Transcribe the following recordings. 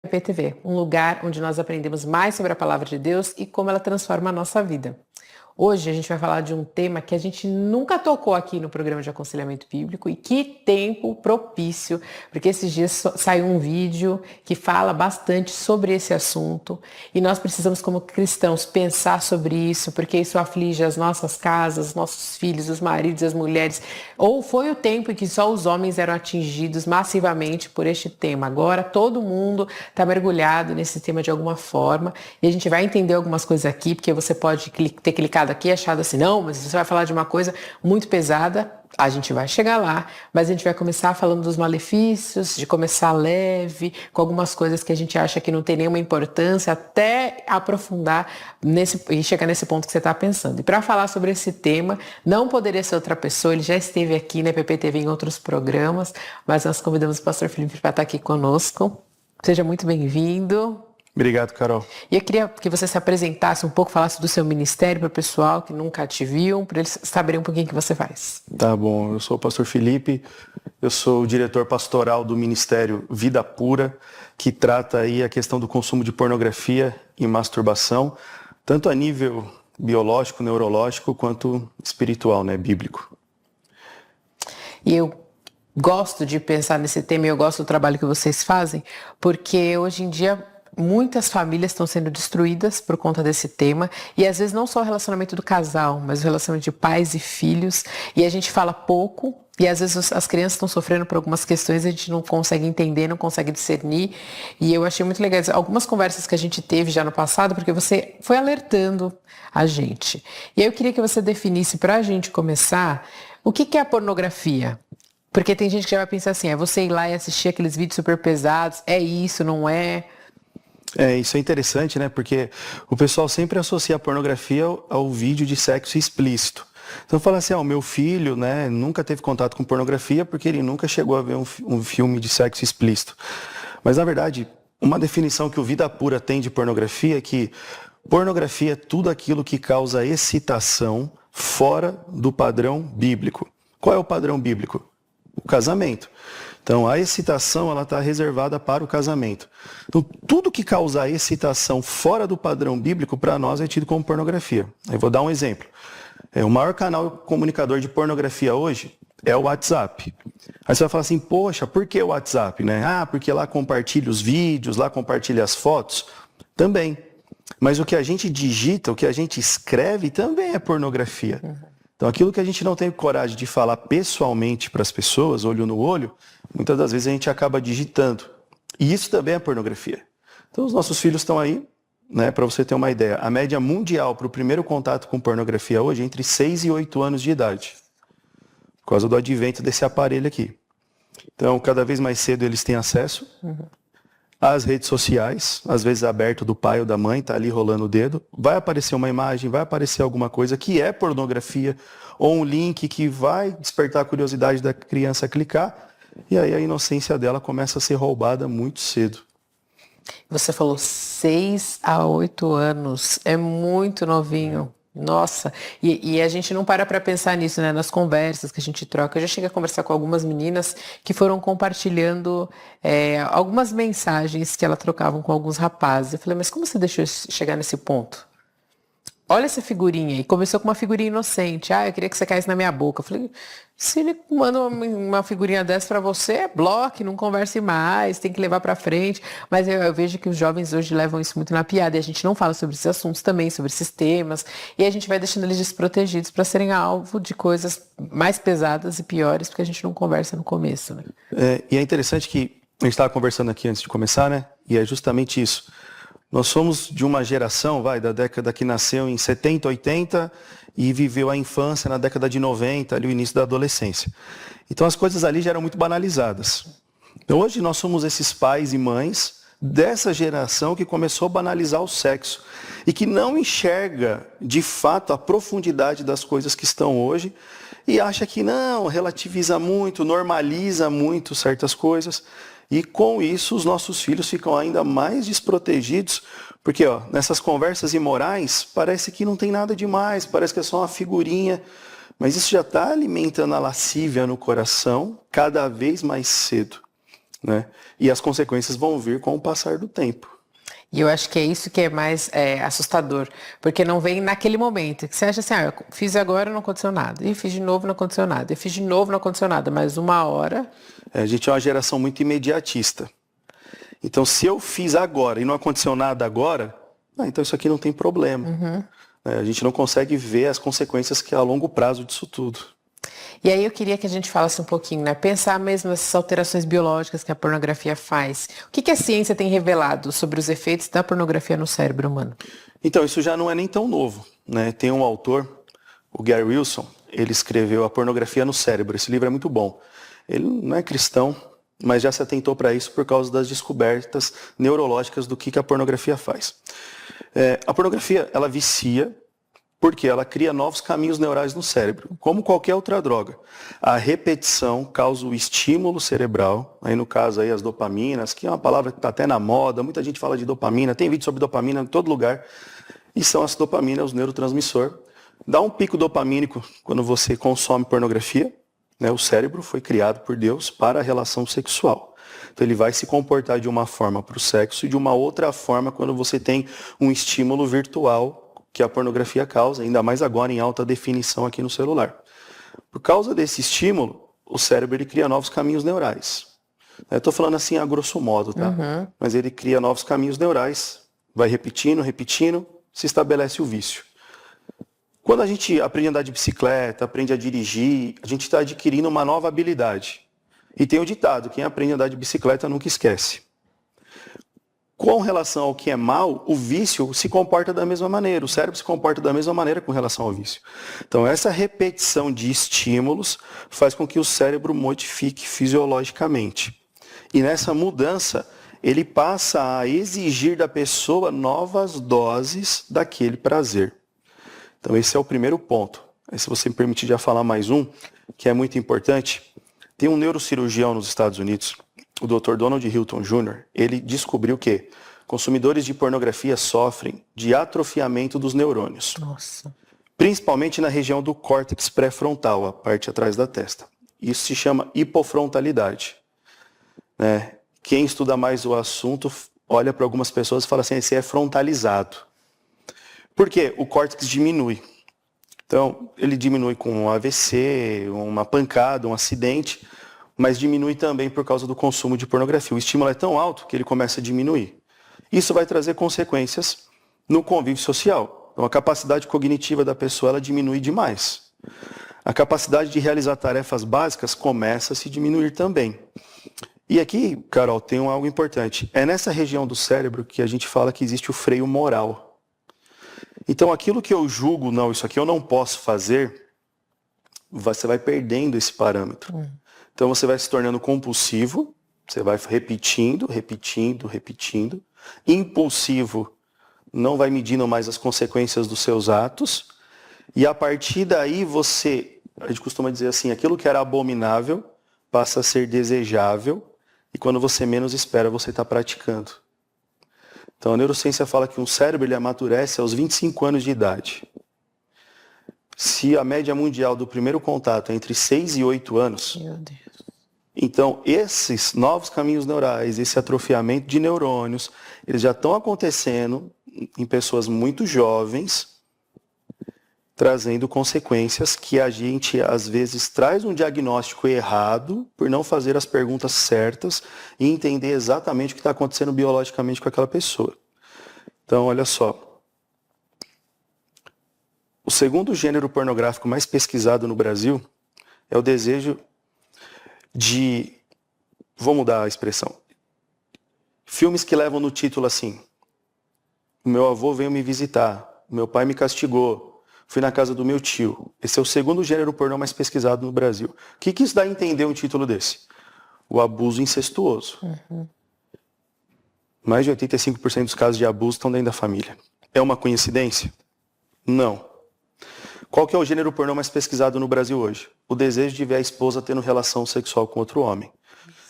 PPTV, um lugar onde nós aprendemos mais sobre a palavra de Deus e como ela transforma a nossa vida. Hoje a gente vai falar de um tema que a gente nunca tocou aqui no programa de aconselhamento bíblico, e que tempo propício, porque esses dias saiu um vídeo que fala bastante sobre esse assunto e nós precisamos, como cristãos, pensar sobre isso, porque isso aflige as nossas casas, nossos filhos, os maridos, as mulheres. Ou foi o tempo em que só os homens eram atingidos massivamente por este tema. Agora todo mundo está mergulhado nesse tema de alguma forma e a gente vai entender algumas coisas aqui, porque você pode ter clicado aqui e achado assim, não, mas você vai falar de uma coisa muito pesada. A gente vai chegar lá, mas a gente vai começar falando dos malefícios, de começar leve, com algumas coisas que a gente acha que não tem nenhuma importância, até aprofundar e chegar nesse ponto que você está pensando. E para falar sobre esse tema, não poderia ser outra pessoa, ele já esteve aqui na PPTV em outros programas, mas nós convidamos o pastor Felipe para estar aqui conosco. Seja muito bem-vindo. Obrigado, Carol. E eu queria que você se apresentasse um pouco, falasse do seu ministério para o pessoal que nunca te viu, para eles saberem um pouquinho o que você faz. Tá bom, eu sou o pastor Felipe, eu sou o diretor pastoral do Ministério Vida Pura, que trata aí a questão do consumo de pornografia e masturbação, tanto a nível biológico, neurológico, quanto espiritual, né, bíblico. E eu gosto de pensar nesse tema e eu gosto do trabalho que vocês fazem, porque hoje em dia muitas famílias estão sendo destruídas por conta desse tema, e às vezes não só o relacionamento do casal, mas o relacionamento de pais e filhos, e a gente fala pouco, e às vezes as crianças estão sofrendo por algumas questões e a gente não consegue entender, não consegue discernir, e eu achei muito legal algumas conversas que a gente teve já no passado, porque você foi alertando a gente. E aí eu queria que você definisse, para a gente começar, o que é a pornografia? Porque tem gente que já vai pensar assim, é você ir lá e assistir aqueles vídeos super pesados, é isso, não é? Isso é interessante, né? Porque o pessoal sempre associa a pornografia ao vídeo de sexo explícito. Então fala assim, o meu filho, né, nunca teve contato com pornografia porque ele nunca chegou a ver um filme de sexo explícito. Mas na verdade, uma definição que o Vida Pura tem de pornografia é que pornografia é tudo aquilo que causa excitação fora do padrão bíblico. Qual é o padrão bíblico? O casamento. Então, a excitação ela está reservada para o casamento. Então, tudo que causar excitação fora do padrão bíblico, para nós, é tido como pornografia. Eu vou dar um exemplo. O maior canal comunicador de pornografia hoje é o WhatsApp. Aí você vai falar assim, poxa, por que o WhatsApp, né? Porque lá compartilha os vídeos, lá compartilha as fotos. Também. Mas o que a gente digita, o que a gente escreve, também é pornografia. Então, aquilo que a gente não tem coragem de falar pessoalmente para as pessoas, olho no olho, muitas das vezes a gente acaba digitando. E isso também é pornografia. Então, os nossos filhos estão aí, né, para você ter uma ideia. A média mundial para o primeiro contato com pornografia hoje é entre 6 e 8 anos de idade, por causa do advento desse aparelho aqui. Então, cada vez mais cedo eles têm acesso às redes sociais, às vezes aberto do pai ou da mãe, tá ali rolando o dedo, vai aparecer uma imagem, vai aparecer alguma coisa que é pornografia, ou um link que vai despertar a curiosidade da criança a clicar, e aí a inocência dela começa a ser roubada muito cedo. Você falou 6 a 8 anos, é muito novinho. Nossa, e a gente não para pensar nisso, né? Nas conversas que a gente troca. Eu já cheguei a conversar com algumas meninas que foram compartilhando algumas mensagens que elas trocavam com alguns rapazes. Eu falei, mas como você deixou chegar nesse ponto? Olha essa figurinha. E começou com uma figurinha inocente. Eu queria que você caísse na minha boca. Eu falei, se ele manda uma figurinha dessa pra você, bloque, não converse mais, tem que levar pra frente. Mas eu vejo que os jovens hoje levam isso muito na piada. E a gente não fala sobre esses assuntos também, sobre esses temas. E a gente vai deixando eles desprotegidos para serem alvo de coisas mais pesadas e piores, porque a gente não conversa no começo, né? E é interessante que a gente estava conversando aqui antes de começar, né? E é justamente isso. Nós somos de uma geração, da década que nasceu em 70, 80 e viveu a infância na década de 90, ali o início da adolescência. Então as coisas ali já eram muito banalizadas. Então hoje nós somos esses pais e mães dessa geração que começou a banalizar o sexo e que não enxerga de fato a profundidade das coisas que estão hoje e acha que não, relativiza muito, normaliza muito certas coisas. E com isso os nossos filhos ficam ainda mais desprotegidos, porque nessas conversas imorais parece que não tem nada demais, parece que é só uma figurinha, mas isso já está alimentando a lascívia no coração cada vez mais cedo. né? E as consequências vão vir com o passar do tempo. E eu acho que é isso que é mais assustador, porque não vem naquele momento, que você acha assim, eu fiz agora, não aconteceu nada, e fiz de novo, não aconteceu nada, e fiz de novo, não aconteceu nada, mas uma hora... A gente é uma geração muito imediatista. Então, se eu fiz agora e não aconteceu nada agora, então isso aqui não tem problema. A gente não consegue ver as consequências que é a longo prazo disso tudo. E aí eu queria que a gente falasse um pouquinho, né? Pensar mesmo nessas alterações biológicas que a pornografia faz. O que a ciência tem revelado sobre os efeitos da pornografia no cérebro humano? Então, isso já não é nem tão novo, né? Tem um autor, o Gary Wilson, ele escreveu A Pornografia no Cérebro. Esse livro é muito bom. Ele não é cristão, mas já se atentou para isso por causa das descobertas neurológicas do que a pornografia faz. A pornografia, ela vicia porque ela cria novos caminhos neurais no cérebro, como qualquer outra droga. A repetição causa o estímulo cerebral, aí no caso aí as dopaminas, que é uma palavra que está até na moda, muita gente fala de dopamina, tem vídeo sobre dopamina em todo lugar, e são as dopaminas, os neurotransmissores. Dá um pico dopamínico quando você consome pornografia, né? O cérebro foi criado por Deus para a relação sexual. Então ele vai se comportar de uma forma para o sexo e de uma outra forma quando você tem um estímulo virtual que a pornografia causa, ainda mais agora em alta definição aqui no celular. Por causa desse estímulo, o cérebro ele cria novos caminhos neurais. Eu estou falando assim a grosso modo, tá? Mas ele cria novos caminhos neurais, vai repetindo, se estabelece o vício. Quando a gente aprende a andar de bicicleta, aprende a dirigir, a gente está adquirindo uma nova habilidade. E tem o ditado, quem aprende a andar de bicicleta nunca esquece. Com relação ao que é mal, o vício se comporta da mesma maneira, o cérebro se comporta da mesma maneira com relação ao vício. Então essa repetição de estímulos faz com que o cérebro modifique fisiologicamente. E nessa mudança, ele passa a exigir da pessoa novas doses daquele prazer. Então esse é o primeiro ponto. Aí, se você me permitir já falar mais um, que é muito importante, tem um neurocirurgião nos Estados Unidos, o Dr. Donald Hilton Jr., ele descobriu que consumidores de pornografia sofrem de atrofiamento dos neurônios. Nossa. Principalmente na região do córtex pré-frontal, a parte atrás da testa. Isso se chama hipofrontalidade. Quem estuda mais o assunto olha para algumas pessoas e fala assim, esse é frontalizado. Por quê? O córtex diminui. Então, ele diminui com um AVC, uma pancada, um acidente, mas diminui também por causa do consumo de pornografia. O estímulo é tão alto que ele começa a diminuir. Isso vai trazer consequências no convívio social. Então, a capacidade cognitiva da pessoa ela diminui demais. A capacidade de realizar tarefas básicas começa a se diminuir também. E aqui, Carol, tem algo importante. É nessa região do cérebro que a gente fala que existe o freio moral. Então, aquilo que eu julgo, não, isso aqui eu não posso fazer, você vai perdendo esse parâmetro. Então você vai se tornando compulsivo, você vai repetindo. Impulsivo, não vai medindo mais as consequências dos seus atos. E a partir daí a gente costuma dizer assim, aquilo que era abominável passa a ser desejável. E quando você menos espera, você está praticando. Então a neurociência fala que um cérebro ele amadurece aos 25 anos de idade. Se a média mundial do primeiro contato é entre 6 e 8 anos, Meu Deus. Então esses novos caminhos neurais, esse atrofiamento de neurônios, eles já estão acontecendo em pessoas muito jovens, trazendo consequências que a gente às vezes traz um diagnóstico errado por não fazer as perguntas certas e entender exatamente o que está acontecendo biologicamente com aquela pessoa. Então, olha só. O segundo gênero pornográfico mais pesquisado no Brasil é o desejo de... Vou mudar a expressão. Filmes que levam no título assim. O meu avô veio me visitar. O meu pai me castigou. Fui na casa do meu tio. Esse é o segundo gênero pornô mais pesquisado no Brasil. O que isso dá a entender um título desse? O abuso incestuoso. Mais de 85% dos casos de abuso estão dentro da família. É uma coincidência? Não. Qual que é o gênero pornô mais pesquisado no Brasil hoje? O desejo de ver a esposa tendo relação sexual com outro homem.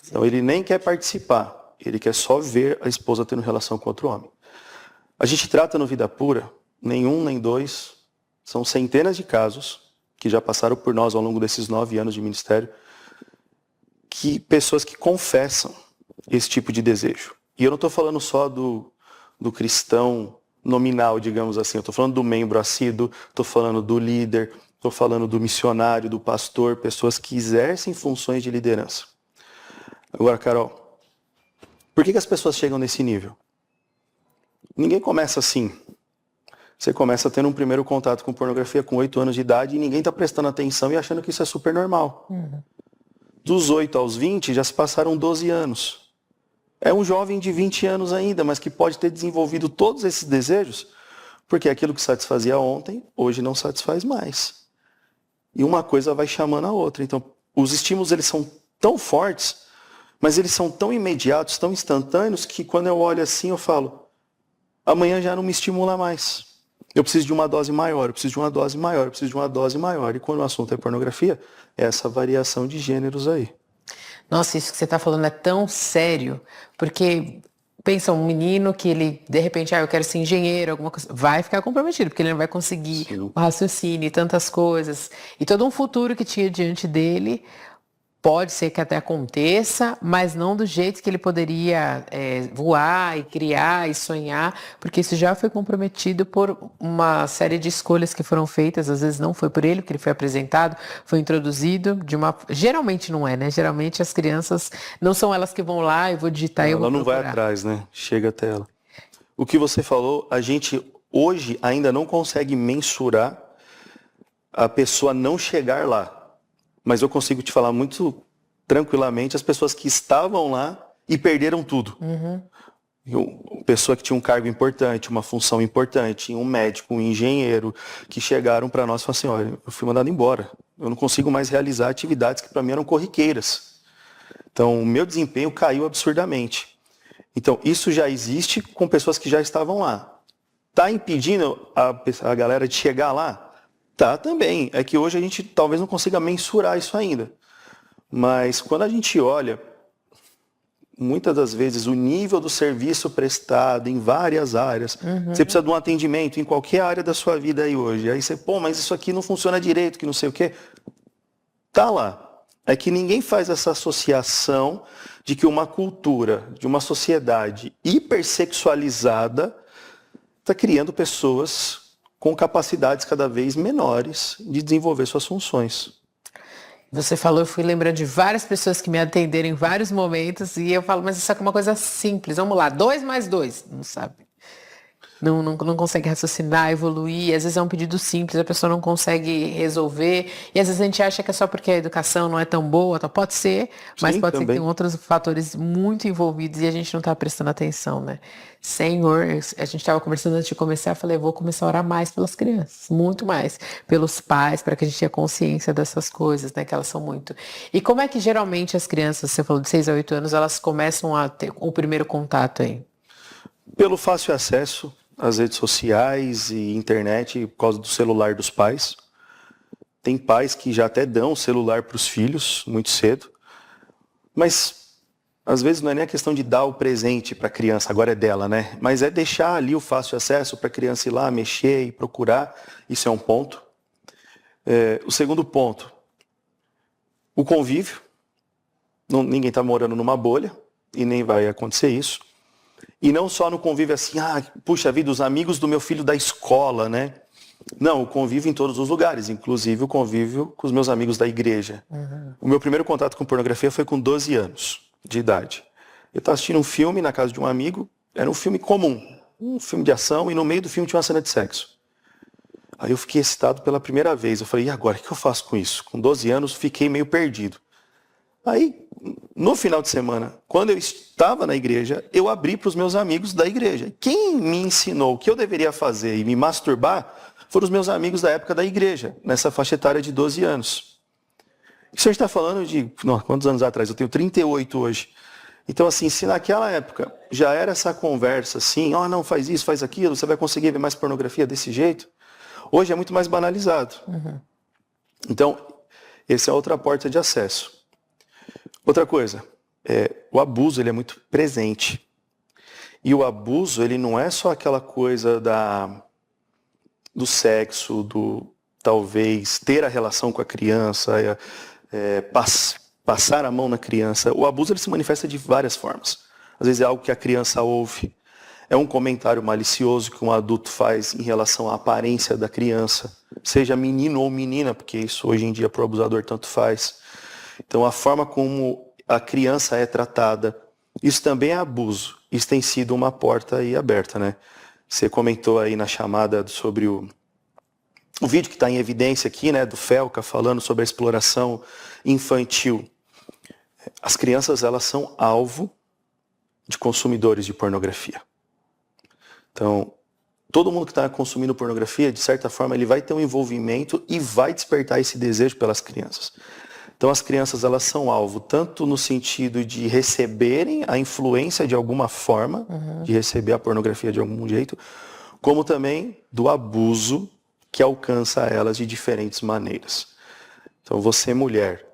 Então ele nem quer participar, ele quer só ver a esposa tendo relação com outro homem. A gente trata no Vida Pura, nem um, nem dois, são centenas de casos que já passaram por nós ao longo desses 9 anos de ministério, que pessoas que confessam esse tipo de desejo. E eu não estou falando só do cristão nominal, digamos assim. Eu estou falando do membro assíduo, estou falando do líder, estou falando do missionário, do pastor, pessoas que exercem funções de liderança. Agora, Carol, por que as pessoas chegam nesse nível? Ninguém começa assim. Você começa tendo um primeiro contato com pornografia com 8 anos de idade e ninguém está prestando atenção e achando que isso é super normal. Dos 8 aos 20 já se passaram 12 anos. É um jovem de 20 anos ainda, mas que pode ter desenvolvido todos esses desejos, porque aquilo que satisfazia ontem, hoje não satisfaz mais. E uma coisa vai chamando a outra. Então, os estímulos eles são tão fortes, mas eles são tão imediatos, tão instantâneos, que quando eu olho assim eu falo, amanhã já não me estimula mais. Eu preciso de uma dose maior, eu preciso de uma dose maior, eu preciso de uma dose maior. E quando o assunto é pornografia, é essa variação de gêneros aí. Nossa, isso que você está falando é tão sério, porque pensa um menino que ele, de repente, eu quero ser engenheiro, alguma coisa, vai ficar comprometido, porque ele não vai conseguir Sim. o raciocínio e tantas coisas. E todo um futuro que tinha diante dele, pode ser que até aconteça, mas não do jeito que ele poderia voar e criar e sonhar, porque isso já foi comprometido por uma série de escolhas que foram feitas, às vezes não foi por ele que ele foi apresentado, foi introduzido de uma... Geralmente não é, né? Geralmente as crianças não são elas que vão lá, eu vou digitar e eu vou Ela não vai procurar. atrás, né? Chega até ela. O que você falou, a gente hoje ainda não consegue mensurar a pessoa não chegar lá. Mas eu consigo te falar muito tranquilamente as pessoas que estavam lá e perderam tudo. Uma pessoa que tinha um cargo importante, uma função importante, um médico, um engenheiro, que chegaram para nós e falaram assim, olha, eu fui mandado embora. Eu não consigo mais realizar atividades que para mim eram corriqueiras. Então, o meu desempenho caiu absurdamente. Então, isso já existe com pessoas que já estavam lá. Está impedindo a galera de chegar lá? Tá, também. É que hoje a gente talvez não consiga mensurar isso ainda. Mas quando a gente olha, muitas das vezes, o nível do serviço prestado em várias áreas, você precisa de um atendimento em qualquer área da sua vida aí hoje. Aí você, mas isso aqui não funciona direito, que não sei o quê. Tá lá. É que ninguém faz essa associação de que uma cultura, de uma sociedade hipersexualizada está criando pessoas com capacidades cada vez menores de desenvolver suas funções. Você falou, eu fui lembrando de várias pessoas que me atenderam em vários momentos e eu falo, mas isso aqui é uma coisa simples, vamos lá, 2 mais 2, não sabe. Não consegue raciocinar, evoluir, às vezes é um pedido simples, a pessoa não consegue resolver, e às vezes a gente acha que é só porque a educação não é tão boa, então pode ser, mas Sim, pode ser que também. tem outros fatores muito envolvidos e a gente não está prestando atenção, né? Senhor, a gente estava conversando antes de começar, eu falei, eu vou começar a orar mais pelas crianças, muito mais, pelos pais, para que a gente tenha consciência dessas coisas, né, que elas são muito. E como é que geralmente as crianças, você falou de 6 a 8 anos, elas começam a ter o primeiro contato aí? Pelo fácil acesso às redes sociais e internet, por causa do celular dos pais. Tem pais que já até dão o celular para os filhos muito cedo. Mas, às vezes, não é nem a questão de dar o presente para a criança, agora é dela, né? Mas é deixar ali o fácil acesso para a criança ir lá, mexer e procurar. Isso é um ponto. O segundo ponto, o convívio. Ninguém está morando numa bolha e nem vai acontecer isso. E não só no convívio assim, puxa vida, os amigos do meu filho da escola, né? Não, o convívio em todos os lugares, inclusive o convívio com os meus amigos da igreja. O meu primeiro contato com pornografia foi com 12 anos de idade. Eu estava assistindo um filme na casa de um amigo, era um filme comum, um filme de ação, e no meio do filme tinha uma cena de sexo. Aí eu fiquei excitado pela primeira vez, eu falei, e agora, o que eu faço com isso? Com 12 anos, fiquei meio perdido. Aí, no final de semana, quando eu estava na igreja, eu abri para os meus amigos da igreja. Quem me ensinou o que eu deveria fazer e me masturbar foram os meus amigos da época da igreja, nessa faixa etária de 12 anos. Isso a gente está falando de, quantos anos atrás? Eu tenho 38 hoje. Então, assim, se naquela época já era essa conversa assim, não, faz isso, faz aquilo, você vai conseguir ver mais pornografia desse jeito, hoje é muito mais banalizado. Então, essa é outra porta de acesso. Outra coisa, o abuso ele é muito presente. E o abuso ele não é só aquela coisa do sexo, do talvez ter a relação com a criança, passar a mão na criança. O abuso ele se manifesta de várias formas. Às vezes é algo que a criança ouve, é um comentário malicioso que um adulto faz em relação à aparência da criança, seja menino ou menina, porque isso hoje em dia para o abusador tanto faz. Então a forma como a criança é tratada, isso também é abuso. Isso tem sido uma porta aí aberta, né? Você comentou aí na chamada sobre o vídeo que está em evidência aqui, né, do Felca, falando sobre a exploração infantil. As crianças, elas são alvo de consumidores de pornografia. Então, todo mundo que está consumindo pornografia, de certa forma, ele vai ter um envolvimento e vai despertar esse desejo pelas crianças. Então, as crianças, elas são alvo tanto no sentido de receberem a influência de alguma forma, de receber a pornografia de algum jeito, como também do abuso que alcança elas de diferentes maneiras. Então, você, mulher,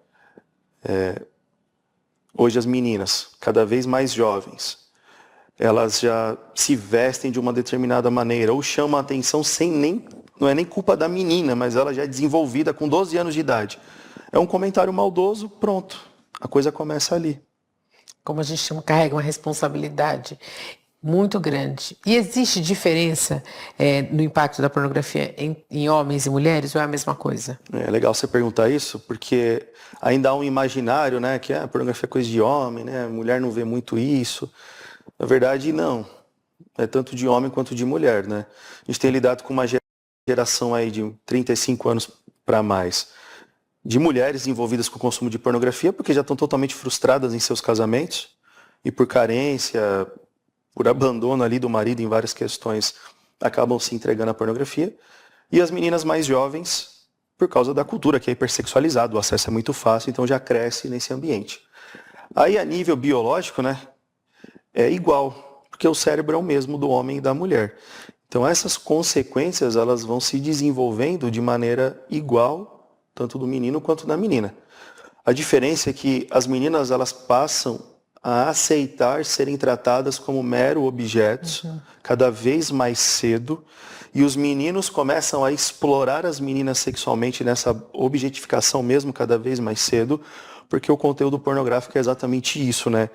hoje as meninas, cada vez mais jovens, elas já se vestem de uma determinada maneira, ou chamam a atenção sem nem, não é nem culpa da menina, mas ela já é desenvolvida com 12 anos de idade. É um comentário maldoso, pronto, a coisa começa ali. Como a gente carrega uma responsabilidade muito grande. E existe diferença no impacto da pornografia em homens e mulheres, ou é a mesma coisa? É legal você perguntar isso, porque ainda há um imaginário, né, que a pornografia é coisa de homem, né, a mulher não vê muito isso. Na verdade, não. É tanto de homem quanto de mulher, né? A gente tem lidado com uma geração aí de 35 anos para mais, de mulheres envolvidas com o consumo de pornografia, porque já estão totalmente frustradas em seus casamentos, e por carência, por abandono ali do marido em várias questões, acabam se entregando à pornografia. E as meninas mais jovens, por causa da cultura que é hipersexualizada, o acesso é muito fácil, então já cresce nesse ambiente. Aí a nível biológico, né, é igual, porque o cérebro é o mesmo do homem e da mulher. Então essas consequências, elas vão se desenvolvendo de maneira igual, tanto do menino quanto da menina. A diferença é que as meninas, elas passam a aceitar serem tratadas como mero objetos, cada vez mais cedo, e os meninos começam a explorar as meninas sexualmente nessa objetificação mesmo cada vez mais cedo, porque o conteúdo pornográfico é exatamente isso, né?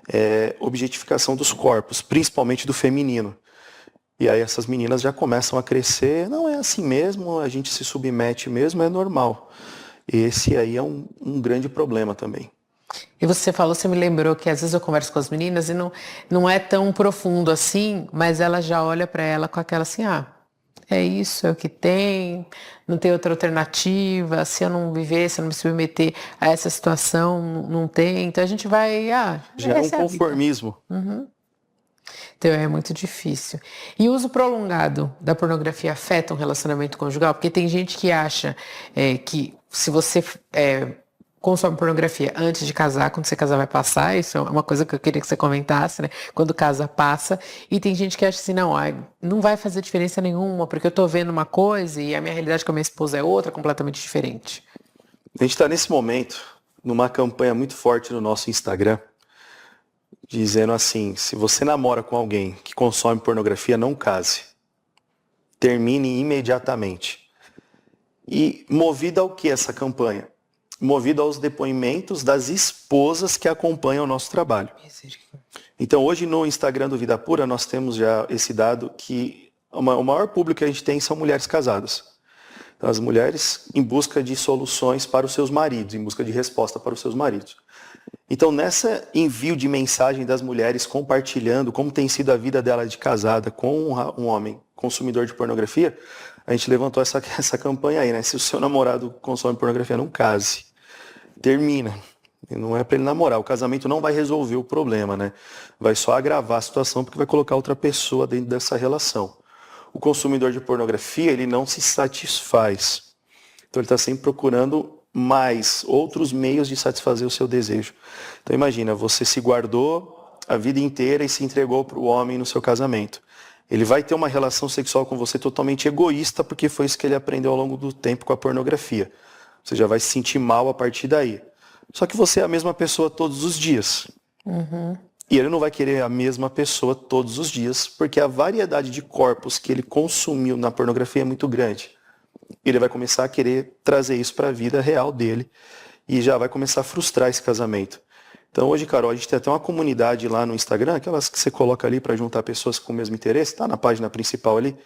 É objetificação dos corpos, principalmente do feminino. E aí essas meninas já começam a crescer, não é assim mesmo, a gente se submete mesmo, é normal. Esse aí é um grande problema também. E você falou, você me lembrou que às vezes eu converso com as meninas e não é tão profundo assim, mas ela já olha para ela com aquela assim, é isso, é o que tem, não tem outra alternativa, se eu não viver, se eu não me submeter a essa situação, não tem. Então a gente vai, já é um conformismo. Então é muito difícil. E o uso prolongado da pornografia afeta um relacionamento conjugal? Porque tem gente que acha que se você consome pornografia antes de casar, quando você casar vai passar, isso é uma coisa que eu queria que você comentasse, né? Quando casa, passa. E tem gente que acha assim, não vai fazer diferença nenhuma, porque eu tô vendo uma coisa e a minha realidade com a minha esposa é outra, completamente diferente. A gente está nesse momento, numa campanha muito forte no nosso Instagram, dizendo assim, se você namora com alguém que consome pornografia, não case. Termine imediatamente. E movida ao que essa campanha? Movida aos depoimentos das esposas que acompanham o nosso trabalho. Então hoje no Instagram do Vida Pura nós temos já esse dado que o maior público que a gente tem são mulheres casadas. Então, as mulheres em busca de soluções para os seus maridos, em busca de resposta para os seus maridos. Então, nessa envio de mensagem das mulheres compartilhando como tem sido a vida dela de casada com um homem consumidor de pornografia, a gente levantou essa campanha aí, né? Se o seu namorado consome pornografia, não case. Termina. Não é para ele namorar. O casamento não vai resolver o problema, né? Vai só agravar a situação porque vai colocar outra pessoa dentro dessa relação. O consumidor de pornografia, ele não se satisfaz. Então ele está sempre procurando mais outros meios de satisfazer o seu desejo. Então imagina, você se guardou a vida inteira e se entregou para o homem no seu casamento. Ele vai ter uma relação sexual com você totalmente egoísta, porque foi isso que ele aprendeu ao longo do tempo com a pornografia. Você já vai se sentir mal a partir daí. Só que você é a mesma pessoa todos os dias. E ele não vai querer a mesma pessoa todos os dias, porque a variedade de corpos que ele consumiu na pornografia é muito grande. Ele vai começar a querer trazer isso para a vida real dele. e já vai começar a frustrar esse casamento. Então hoje, Carol, a gente tem até uma comunidade lá no Instagram, aquelas que você coloca ali para juntar pessoas com o mesmo interesse, tá na página principal ali,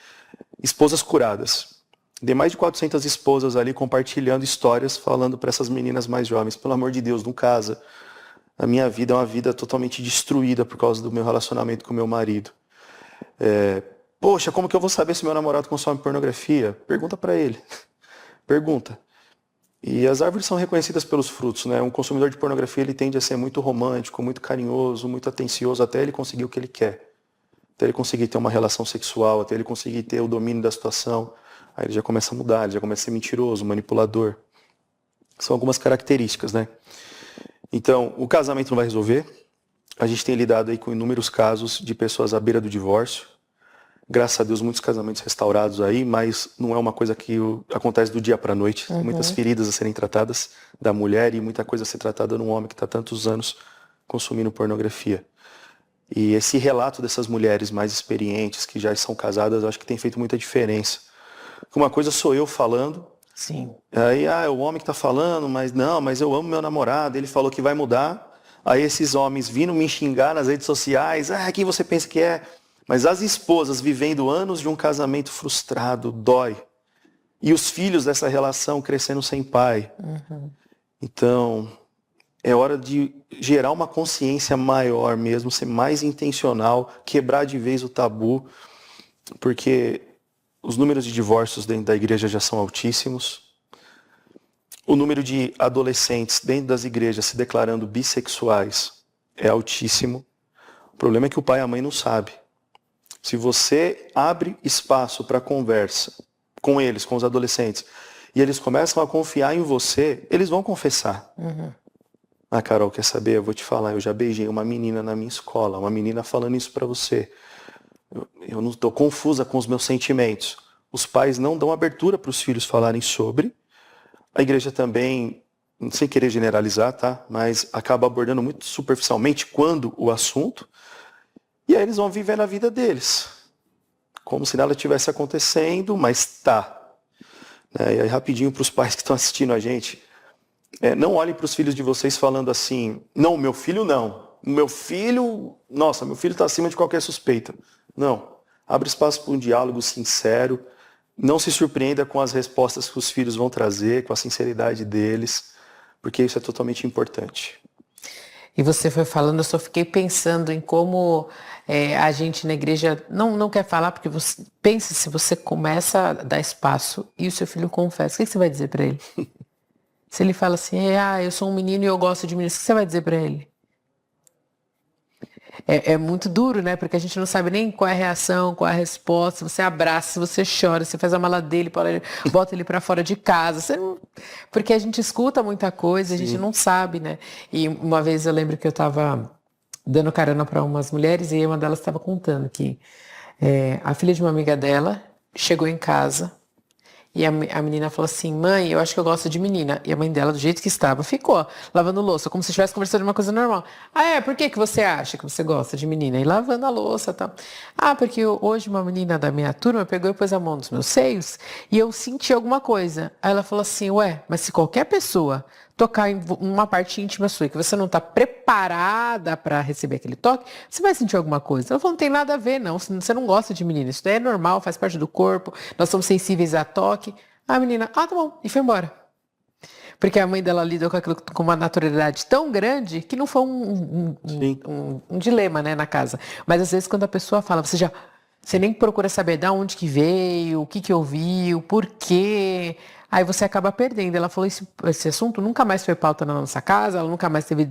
Esposas Curadas. Tem mais de 400 esposas ali compartilhando histórias, falando para essas meninas mais jovens, pelo amor de Deus, não casa. A minha vida é uma vida totalmente destruída por causa do meu relacionamento com meu marido. Poxa, como que eu vou saber se meu namorado consome pornografia? Pergunta para ele. Pergunta. E as árvores são reconhecidas pelos frutos, né? Um consumidor de pornografia, ele tende a ser muito romântico, muito carinhoso, muito atencioso, até ele conseguir o que ele quer. Até ele conseguir ter uma relação sexual, até ele conseguir ter o domínio da situação. Aí ele já começa a mudar, ele já começa a ser mentiroso, manipulador. São algumas características, né? Então, o casamento não vai resolver. A gente tem lidado aí com inúmeros casos de pessoas à beira do divórcio. Graças a Deus, muitos casamentos restaurados aí, mas não é uma coisa que acontece do dia para a noite. Tem muitas feridas a serem tratadas da mulher e muita coisa a ser tratada num homem que está tantos anos consumindo pornografia. E esse relato dessas mulheres mais experientes, que já são casadas, eu acho que tem feito muita diferença. Uma coisa sou eu falando, Sim. aí é o homem que está falando, mas eu amo meu namorado, ele falou que vai mudar. Aí esses homens vindo me xingar nas redes sociais, quem você pensa que é? Mas as esposas vivendo anos de um casamento frustrado, dói. E os filhos dessa relação crescendo sem pai. Então, é hora de gerar uma consciência maior mesmo, ser mais intencional, quebrar de vez o tabu, porque os números de divórcios dentro da igreja já são altíssimos. O número de adolescentes dentro das igrejas se declarando bissexuais é altíssimo. O problema é que o pai e a mãe não sabem. Se você abre espaço para conversa com eles, com os adolescentes, e eles começam a confiar em você, eles vão confessar. Carol, quer saber? Eu vou te falar, eu já beijei uma menina na minha escola, uma menina falando isso para você. Eu não estou confusa com os meus sentimentos. Os pais não dão abertura para os filhos falarem sobre. A igreja também, sem querer generalizar, tá? Mas acaba abordando muito superficialmente quando o assunto. E aí eles vão viver a vida deles. Como se nada tivesse acontecendo, mas tá. E aí rapidinho para os pais que estão assistindo a gente. Não olhem para os filhos de vocês falando assim, não, meu filho não. Meu filho está acima de qualquer suspeita. Não. Abre espaço para um diálogo sincero. Não se surpreenda com as respostas que os filhos vão trazer, com a sinceridade deles, porque isso é totalmente importante. E você foi falando, eu só fiquei pensando em como a gente na igreja não quer falar, porque você pense, se você começa a dar espaço e o seu filho confessa, o que você vai dizer para ele? Se ele fala assim, eu sou um menino e eu gosto de meninos, o que você vai dizer para ele? É muito duro, né? Porque a gente não sabe nem qual é a reação, qual é a resposta. Se você abraça, se você chora, você faz a mala dele, bota ele para fora de casa. Porque a gente escuta muita coisa, a gente não sabe, né? E uma vez eu lembro que eu estava dando carona para umas mulheres e uma delas estava contando que a filha de uma amiga dela chegou em casa e a menina falou assim, mãe, eu acho que eu gosto de menina. E a mãe dela, do jeito que estava, ficou lavando louça, como se estivesse conversando de uma coisa normal. Por que você acha que você gosta de menina? E lavando a louça e tal. Porque hoje uma menina da minha turma pegou e pôs a mão nos meus seios e eu senti alguma coisa. Aí ela falou assim, mas se qualquer pessoa tocar em uma parte íntima sua que você não está preparada para receber aquele toque, você vai sentir alguma coisa. Ela falou, não tem nada a ver, não. Você não gosta de menina. Isso daí é normal, faz parte do corpo. Nós somos sensíveis a toque. A menina, tá bom. E foi embora. Porque a mãe dela lidou com aquilo com uma naturalidade tão grande que não foi um dilema, né, na casa. Mas às vezes quando a pessoa fala, você nem procura saber de onde que veio, o que ouviu, por quê. Aí você acaba perdendo. Ela falou, esse assunto nunca mais foi pauta na nossa casa, ela nunca mais teve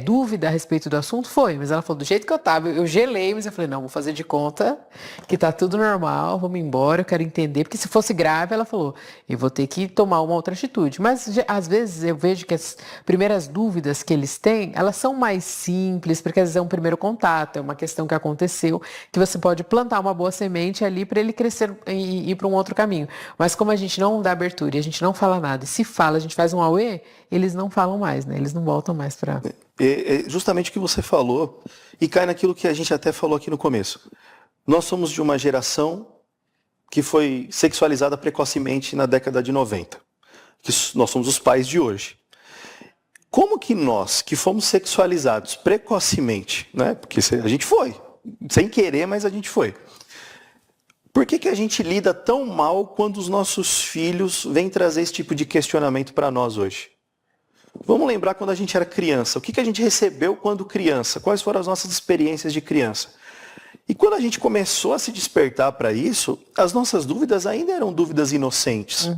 dúvida a respeito do assunto, mas ela falou, do jeito que eu tava, eu gelei, mas eu falei, não, vou fazer de conta que tá tudo normal, vamos embora, eu quero entender, porque se fosse grave, ela falou, eu vou ter que tomar uma outra atitude. Mas às vezes eu vejo que as primeiras dúvidas que eles têm, elas são mais simples, porque às vezes é um primeiro contato, é uma questão que aconteceu, que você pode plantar uma boa semente ali para ele crescer e ir para um outro caminho. Mas como a gente não dá abertura e a gente não fala nada, e se fala, a gente faz um auê, eles não falam mais, né? Eles não voltam mais para... É justamente o que você falou, e cai naquilo que a gente até falou aqui no começo. Nós somos de uma geração que foi sexualizada precocemente na década de 90. Que nós somos os pais de hoje. Como que nós, que fomos sexualizados precocemente, né? Porque a gente foi, sem querer, mas a gente foi. Por que a gente lida tão mal quando os nossos filhos vêm trazer esse tipo de questionamento para nós hoje? Vamos lembrar quando a gente era criança. O que a gente recebeu quando criança? Quais foram as nossas experiências de criança? E quando a gente começou a se despertar para isso, as nossas dúvidas ainda eram dúvidas inocentes.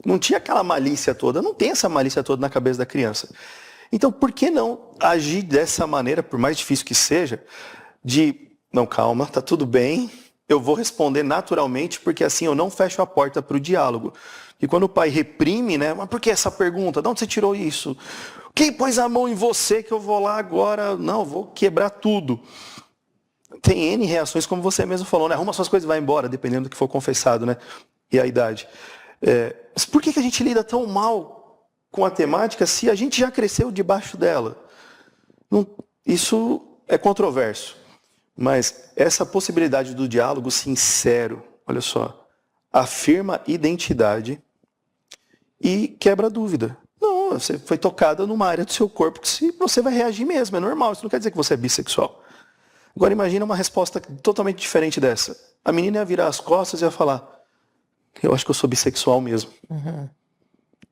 Não tinha aquela malícia toda, não tem essa malícia toda na cabeça da criança. Então, por que não agir dessa maneira, por mais difícil que seja, não, calma, tá tudo bem, eu vou responder naturalmente, porque assim eu não fecho a porta para o diálogo. E quando o pai reprime, né? Mas por que essa pergunta? De onde você tirou isso? Quem pôs a mão em você que eu vou lá agora? Não, vou quebrar tudo. Tem N reações, como você mesmo falou, né? Arruma suas coisas e vai embora, dependendo do que for confessado, né? E a idade. Mas por que a gente lida tão mal com a temática se a gente já cresceu debaixo dela? Isso é controverso. Mas essa possibilidade do diálogo sincero, olha só, afirma identidade e quebra a dúvida. Não, você foi tocada numa área do seu corpo que você vai reagir mesmo, é normal, isso não quer dizer que você é bissexual. Agora imagina uma resposta totalmente diferente dessa. A menina ia virar as costas e ia falar, eu acho que eu sou bissexual mesmo.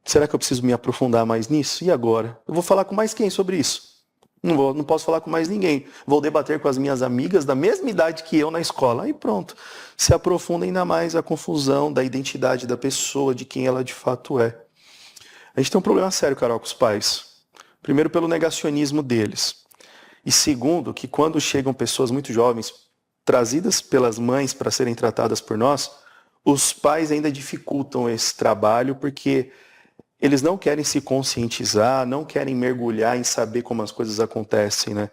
Será que eu preciso me aprofundar mais nisso? E agora? Eu vou falar com mais quem sobre isso? Não posso falar com mais ninguém. Vou debater com as minhas amigas da mesma idade que eu na escola. Aí pronto. Se aprofunda ainda mais a confusão da identidade da pessoa, de quem ela de fato é. A gente tem um problema sério, Carol, com os pais. Primeiro, pelo negacionismo deles. E segundo, que quando chegam pessoas muito jovens, trazidas pelas mães para serem tratadas por nós, os pais ainda dificultam esse trabalho porque eles não querem se conscientizar, não querem mergulhar em saber como as coisas acontecem, né?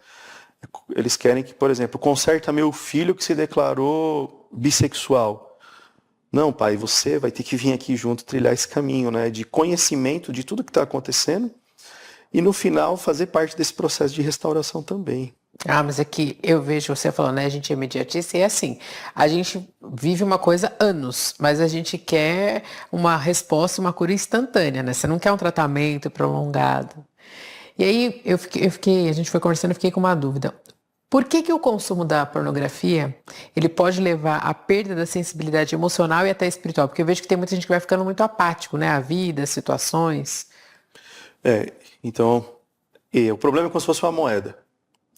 Eles querem que, por exemplo, conserta meu filho que se declarou bissexual. Não, pai, você vai ter que vir aqui junto trilhar esse caminho, né? De conhecimento de tudo que está acontecendo e no final fazer parte desse processo de restauração também. Mas é que eu vejo você falando, né? A gente é imediatista e é assim, a gente vive uma coisa anos, mas a gente quer uma resposta, uma cura instantânea, né? Você não quer um tratamento prolongado. E aí a gente foi conversando, eu fiquei com uma dúvida. Por que o consumo da pornografia, ele pode levar à perda da sensibilidade emocional e até espiritual? Porque eu vejo que tem muita gente que vai ficando muito apático, né? A vida, as situações. Então, o problema é como se fosse uma moeda.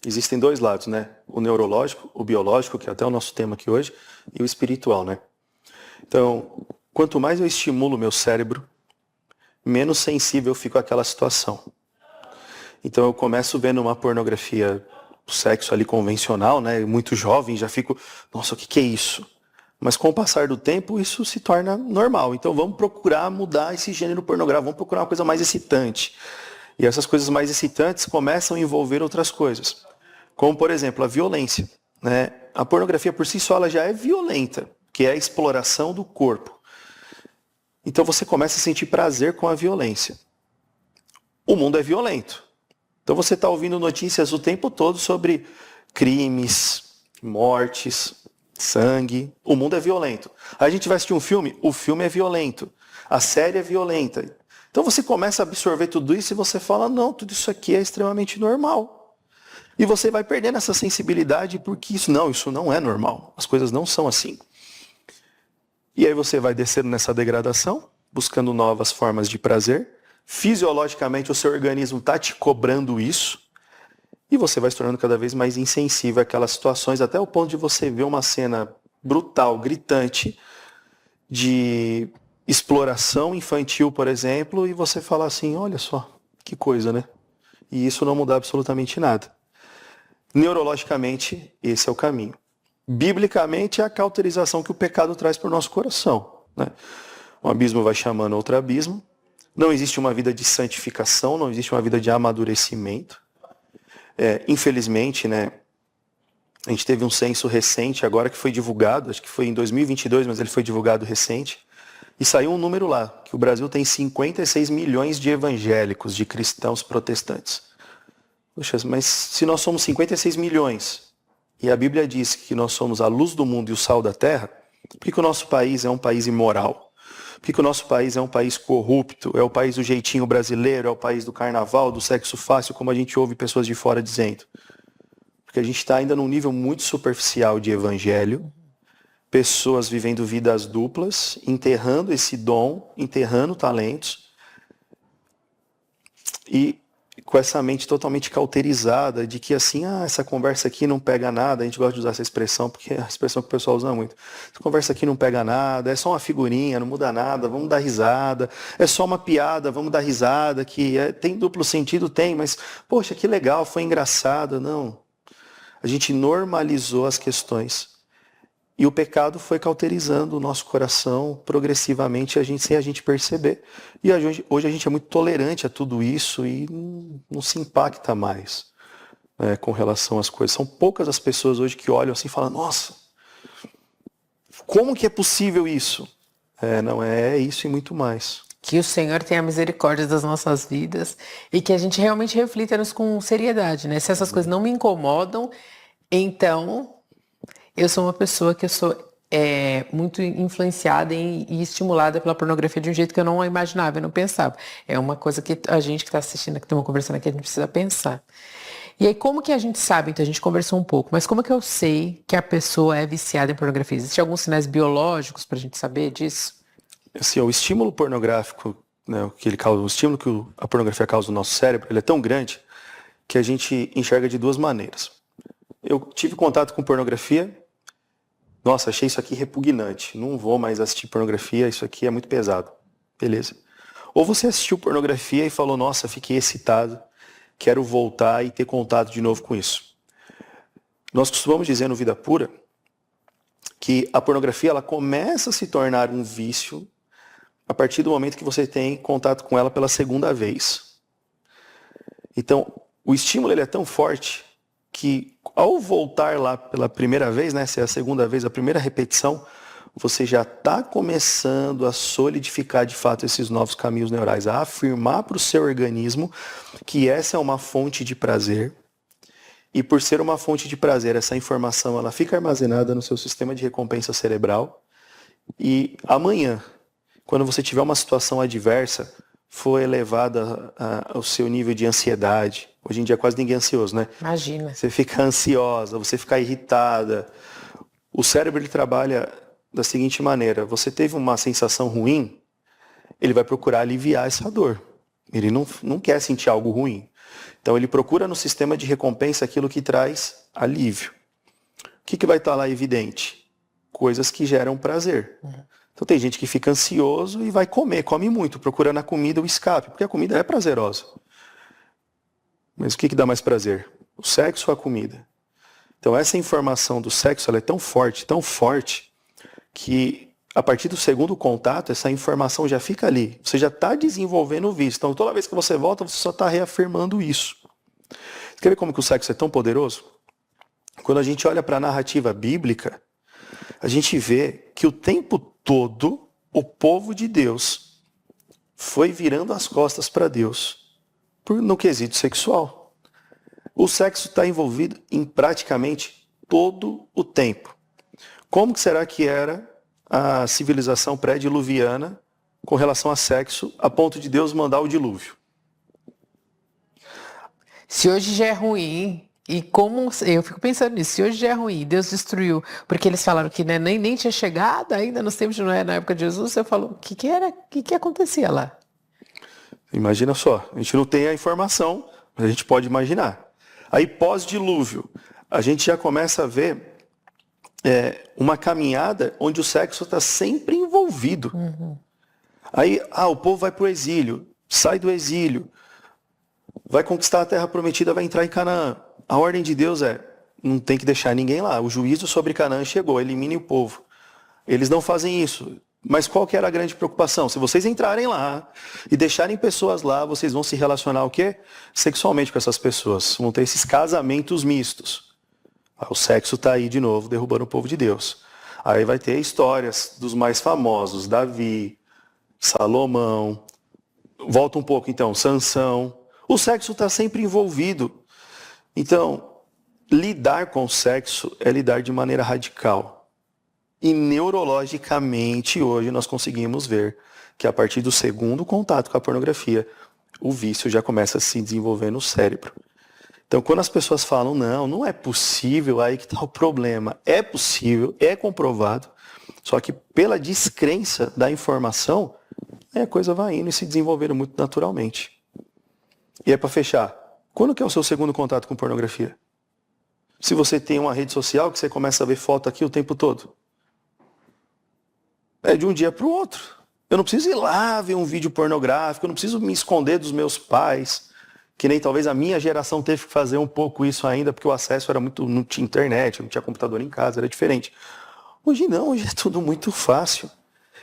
Existem dois lados, né? O neurológico, o biológico, que é até o nosso tema aqui hoje, e o espiritual, né? Então, quanto mais eu estimulo o meu cérebro, menos sensível eu fico àquela situação. Então eu começo vendo uma pornografia, sexo ali convencional, né? Muito jovem, já fico, nossa, o que é isso? Mas com o passar do tempo, isso se torna normal. Então vamos procurar mudar esse gênero pornográfico, vamos procurar uma coisa mais excitante. E essas coisas mais excitantes começam a envolver outras coisas. Como, por exemplo, a violência, né? A pornografia por si só ela já é violenta, que é a exploração do corpo. Então você começa a sentir prazer com a violência. O mundo é violento. Então você está ouvindo notícias o tempo todo sobre crimes, mortes, sangue. O mundo é violento. Aí a gente vai assistir um filme, o filme é violento. A série é violenta. Então você começa a absorver tudo isso e você fala, não, tudo isso aqui é extremamente normal. E você vai perdendo essa sensibilidade porque isso não é normal. As coisas não são assim. E aí você vai descendo nessa degradação, buscando novas formas de prazer. Fisiologicamente o seu organismo está te cobrando isso. E você vai se tornando cada vez mais insensível àquelas situações, até o ponto de você ver uma cena brutal, gritante, de exploração infantil, por exemplo, e você falar assim, olha só, que coisa, né? E isso não muda absolutamente nada. Neurologicamente, esse é o caminho. Biblicamente, é a cauterização que o pecado traz para o nosso coração, né? Um abismo vai chamando outro abismo. Não existe uma vida de santificação, não existe uma vida de amadurecimento. Infelizmente, né, a gente teve um censo recente agora que foi divulgado, acho que foi em 2022, mas ele foi divulgado recente, e saiu um número lá, que o Brasil tem 56 milhões de evangélicos, de cristãos protestantes. Poxa, mas se nós somos 56 milhões, e a Bíblia diz que nós somos a luz do mundo e o sal da terra, por que o nosso país é um país imoral? Por que o nosso país é um país corrupto? É o país do jeitinho brasileiro? É o país do carnaval, do sexo fácil, como a gente ouve pessoas de fora dizendo? Porque a gente está ainda num nível muito superficial de evangelho, pessoas vivendo vidas duplas, enterrando esse dom, enterrando talentos, e com essa mente totalmente cauterizada de que assim, essa conversa aqui não pega nada. A gente gosta de usar essa expressão porque é a expressão que o pessoal usa muito. Essa conversa aqui não pega nada, é só uma figurinha, não muda nada, vamos dar risada. É só uma piada, vamos dar risada, tem duplo sentido, tem, mas poxa, que legal, foi engraçado. Não. A gente normalizou as questões. E o pecado foi cauterizando o nosso coração progressivamente, sem a gente perceber. E hoje a gente é muito tolerante a tudo isso e não se impacta mais, né, com relação às coisas. São poucas as pessoas hoje que olham assim e falam, nossa, como que é possível isso? Não é isso e muito mais. Que o Senhor tenha misericórdia das nossas vidas e que a gente realmente reflita-nos com seriedade, né? Se essas coisas não me incomodam, então eu sou uma pessoa que eu sou muito influenciada e estimulada pela pornografia de um jeito que eu não imaginava, eu não pensava. É uma coisa que a gente que está assistindo, que estamos conversando aqui, a gente precisa pensar. E aí, como que a gente sabe? Então, a gente conversou um pouco, mas como que eu sei que a pessoa é viciada em pornografia? Existem alguns sinais biológicos para a gente saber disso? Assim, o estímulo pornográfico, né, o estímulo que a pornografia causa no nosso cérebro, ele é tão grande que a gente enxerga de duas maneiras. Eu tive contato com pornografia, nossa, achei isso aqui repugnante, não vou mais assistir pornografia, isso aqui é muito pesado. Beleza. Ou você assistiu pornografia e falou, nossa, fiquei excitado, quero voltar e ter contato de novo com isso. Nós costumamos dizer no Vida Pura que a pornografia ela começa a se tornar um vício a partir do momento que você tem contato com ela pela segunda vez. Então, o estímulo ele é tão forte que ao voltar lá pela primeira vez, né, se é a segunda vez, a primeira repetição, você já está começando a solidificar de fato esses novos caminhos neurais, a afirmar para o seu organismo que essa é uma fonte de prazer. E por ser uma fonte de prazer, essa informação ela fica armazenada no seu sistema de recompensa cerebral. E amanhã, quando você tiver uma situação adversa, for elevada ao seu nível de ansiedade. Hoje em dia quase ninguém é ansioso, né? Imagina. Você fica ansiosa, você fica irritada. O cérebro ele trabalha da seguinte maneira. Você teve uma sensação ruim, ele vai procurar aliviar essa dor. Ele não quer sentir algo ruim. Então ele procura no sistema de recompensa aquilo que traz alívio. O que vai estar lá evidente? Coisas que geram prazer. Então tem gente que fica ansioso e vai come muito, procurando na comida o escape, porque a comida é prazerosa. Mas o que dá mais prazer? O sexo ou a comida? Então essa informação do sexo ela é tão forte, que a partir do segundo contato, essa informação já fica ali. Você já está desenvolvendo o vício. Então toda vez que você volta, você só está reafirmando isso. Você quer ver como que o sexo é tão poderoso? Quando a gente olha para a narrativa bíblica, a gente vê que o tempo todo o povo de Deus foi virando as costas para Deus no quesito sexual. O sexo está envolvido em praticamente todo o tempo. Como que será que era a civilização pré-diluviana com relação a sexo, a ponto de Deus mandar o dilúvio? Se hoje já é ruim, e como eu fico pensando nisso, se hoje já é ruim, Deus destruiu, porque eles falaram que né, nem tinha chegado ainda nos tempos de Noé, na época de Jesus, eu falo, o que acontecia lá? Imagina só, a gente não tem a informação, mas a gente pode imaginar. Aí pós-dilúvio, a gente já começa a ver uma caminhada onde o sexo está sempre envolvido. Aí o povo vai para o exílio, sai do exílio, vai conquistar a terra prometida, vai entrar em Canaã. A ordem de Deus não tem que deixar ninguém lá. O juízo sobre Canaã chegou, elimine o povo. Eles não fazem isso. Mas qual que era a grande preocupação? Se vocês entrarem lá e deixarem pessoas lá, vocês vão se relacionar o quê? Sexualmente com essas pessoas. Vão ter esses casamentos mistos. O sexo está aí de novo, derrubando o povo de Deus. Aí vai ter histórias dos mais famosos, Davi, Salomão. Volta um pouco então, Sansão. O sexo está sempre envolvido. Então, lidar com o sexo é lidar de maneira radical. E neurologicamente, hoje, nós conseguimos ver que a partir do segundo contato com a pornografia, o vício já começa a se desenvolver no cérebro. Então, quando as pessoas falam, não é possível, aí que está o problema. É possível, é comprovado, só que pela descrença da informação, a coisa vai indo e se desenvolvendo muito naturalmente. E para fechar, quando que é o seu segundo contato com pornografia? Se você tem uma rede social que você começa a ver foto aqui o tempo todo. É de um dia para o outro. Eu não preciso ir lá ver um vídeo pornográfico, eu não preciso me esconder dos meus pais, que nem talvez a minha geração teve que fazer um pouco isso ainda, porque o acesso era muito, não tinha internet, não tinha computador em casa, era diferente. Hoje não, hoje é tudo muito fácil.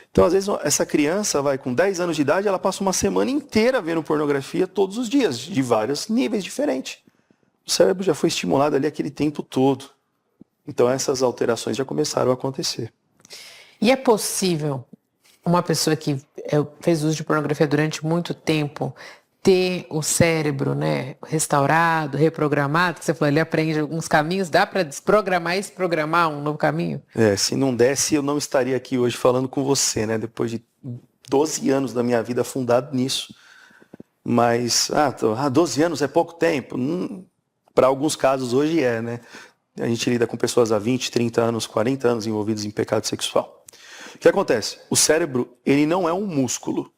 Então, às vezes, essa criança vai com 10 anos de idade, ela passa uma semana inteira vendo pornografia todos os dias, de vários níveis diferentes. O cérebro já foi estimulado ali aquele tempo todo. Então, essas alterações já começaram a acontecer. E é possível uma pessoa que fez uso de pornografia durante muito tempo ter o cérebro, né, restaurado, reprogramado, que você falou, ele aprende alguns caminhos, dá para desprogramar e desprogramar um novo caminho? Se não desse, eu não estaria aqui hoje falando com você, né, depois de 12 anos da minha vida fundado nisso. Mas, 12 anos é pouco tempo. Para alguns casos hoje né? A gente lida com pessoas há 20, 30 anos, 40 anos envolvidos em pecado sexual. O que acontece? O cérebro, ele não é um músculo,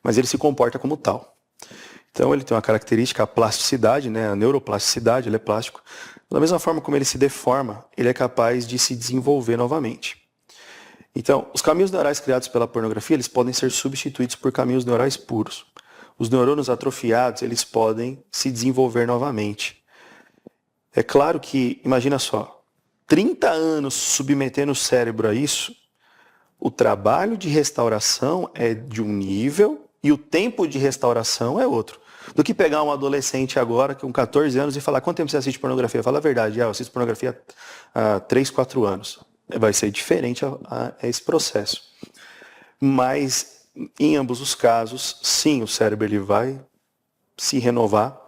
mas ele se comporta como tal. Então ele tem uma característica, a plasticidade, né? A neuroplasticidade, ele é plástico. Da mesma forma como ele se deforma, ele é capaz de se desenvolver novamente. Então, os caminhos neurais criados pela pornografia, eles podem ser substituídos por caminhos neurais puros. Os neurônios atrofiados, eles podem se desenvolver novamente. É claro que, imagina só, 30 anos submetendo o cérebro a isso, o trabalho de restauração é de um nível e o tempo de restauração é outro. Do que pegar um adolescente agora, com 14 anos, e falar, quanto tempo você assiste pornografia? Fala a verdade, eu assisto pornografia há 3, 4 anos. Vai ser diferente a esse processo. Mas, em ambos os casos, sim, o cérebro ele vai se renovar.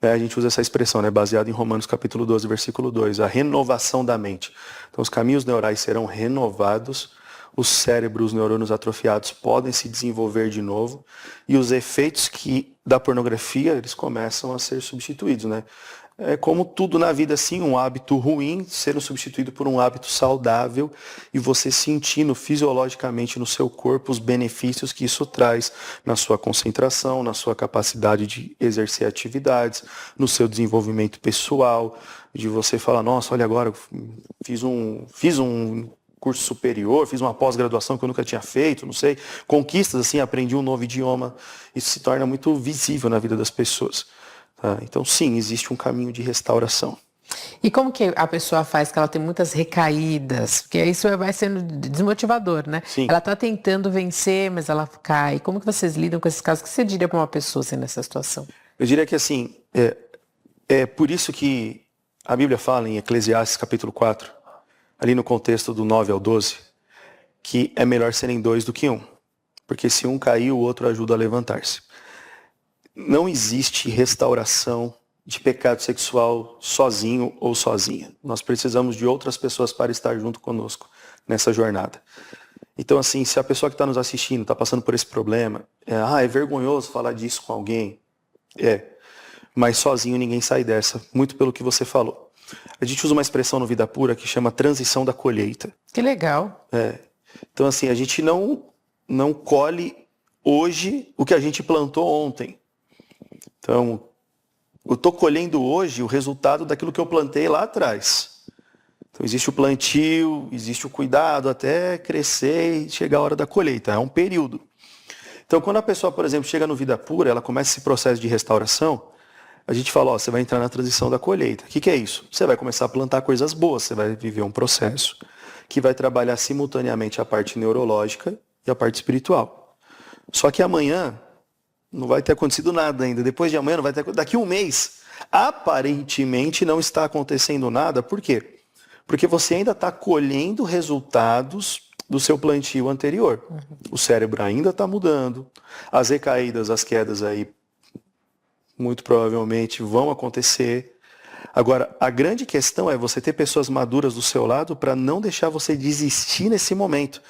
A gente usa essa expressão, né, baseada em Romanos capítulo 12, versículo 2, a renovação da mente. Então, os caminhos neurais serão renovados, os cérebros, os neurônios atrofiados podem se desenvolver de novo e os efeitos da pornografia, eles começam a ser substituídos, né? É como tudo na vida, assim, um hábito ruim sendo substituído por um hábito saudável e você sentindo fisiologicamente no seu corpo os benefícios que isso traz na sua concentração, na sua capacidade de exercer atividades, no seu desenvolvimento pessoal, de você falar, nossa, olha agora, fiz um curso superior, fiz uma pós-graduação que eu nunca tinha feito, não sei, conquistas assim, aprendi um novo idioma, isso se torna muito visível na vida das pessoas. Tá? Então sim, existe um caminho de restauração. E como que a pessoa faz que ela tem muitas recaídas? Porque isso vai sendo desmotivador, né? Sim. Ela está tentando vencer, mas ela cai. Como que vocês lidam com esses casos? O que você diria para uma pessoa assim, nessa situação? Eu diria que assim, é por isso que a Bíblia fala em Eclesiastes capítulo 4, ali no contexto do 9 ao 12, que é melhor serem 2 do que 1. Porque se um cair, o outro ajuda a levantar-se. Não existe restauração de pecado sexual sozinho ou sozinha. Nós precisamos de outras pessoas para estar junto conosco nessa jornada. Então, assim, se a pessoa que está nos assistindo está passando por esse problema, é vergonhoso falar disso com alguém. Mas sozinho ninguém sai dessa, muito pelo que você falou. A gente usa uma expressão no Vida Pura que chama transição da colheita. Que legal. Então, assim, a gente não colhe hoje o que a gente plantou ontem. Então, eu estou colhendo hoje o resultado daquilo que eu plantei lá atrás. Então, existe o plantio, existe o cuidado até crescer e chegar a hora da colheita. É um período. Então, quando a pessoa, por exemplo, chega no Vida Pura, ela começa esse processo de restauração, a gente fala, você vai entrar na transição da colheita. O que é isso? Você vai começar a plantar coisas boas, você vai viver um processo que vai trabalhar simultaneamente a parte neurológica e a parte espiritual. Só que amanhã não vai ter acontecido nada ainda. Depois de amanhã não vai ter acontecido. Daqui a um mês, aparentemente não está acontecendo nada. Por quê? Porque você ainda está colhendo resultados do seu plantio anterior. O cérebro ainda está mudando. As recaídas, as quedas aí, muito provavelmente vão acontecer. Agora, a grande questão é você ter pessoas maduras do seu lado para não deixar você desistir nesse momento.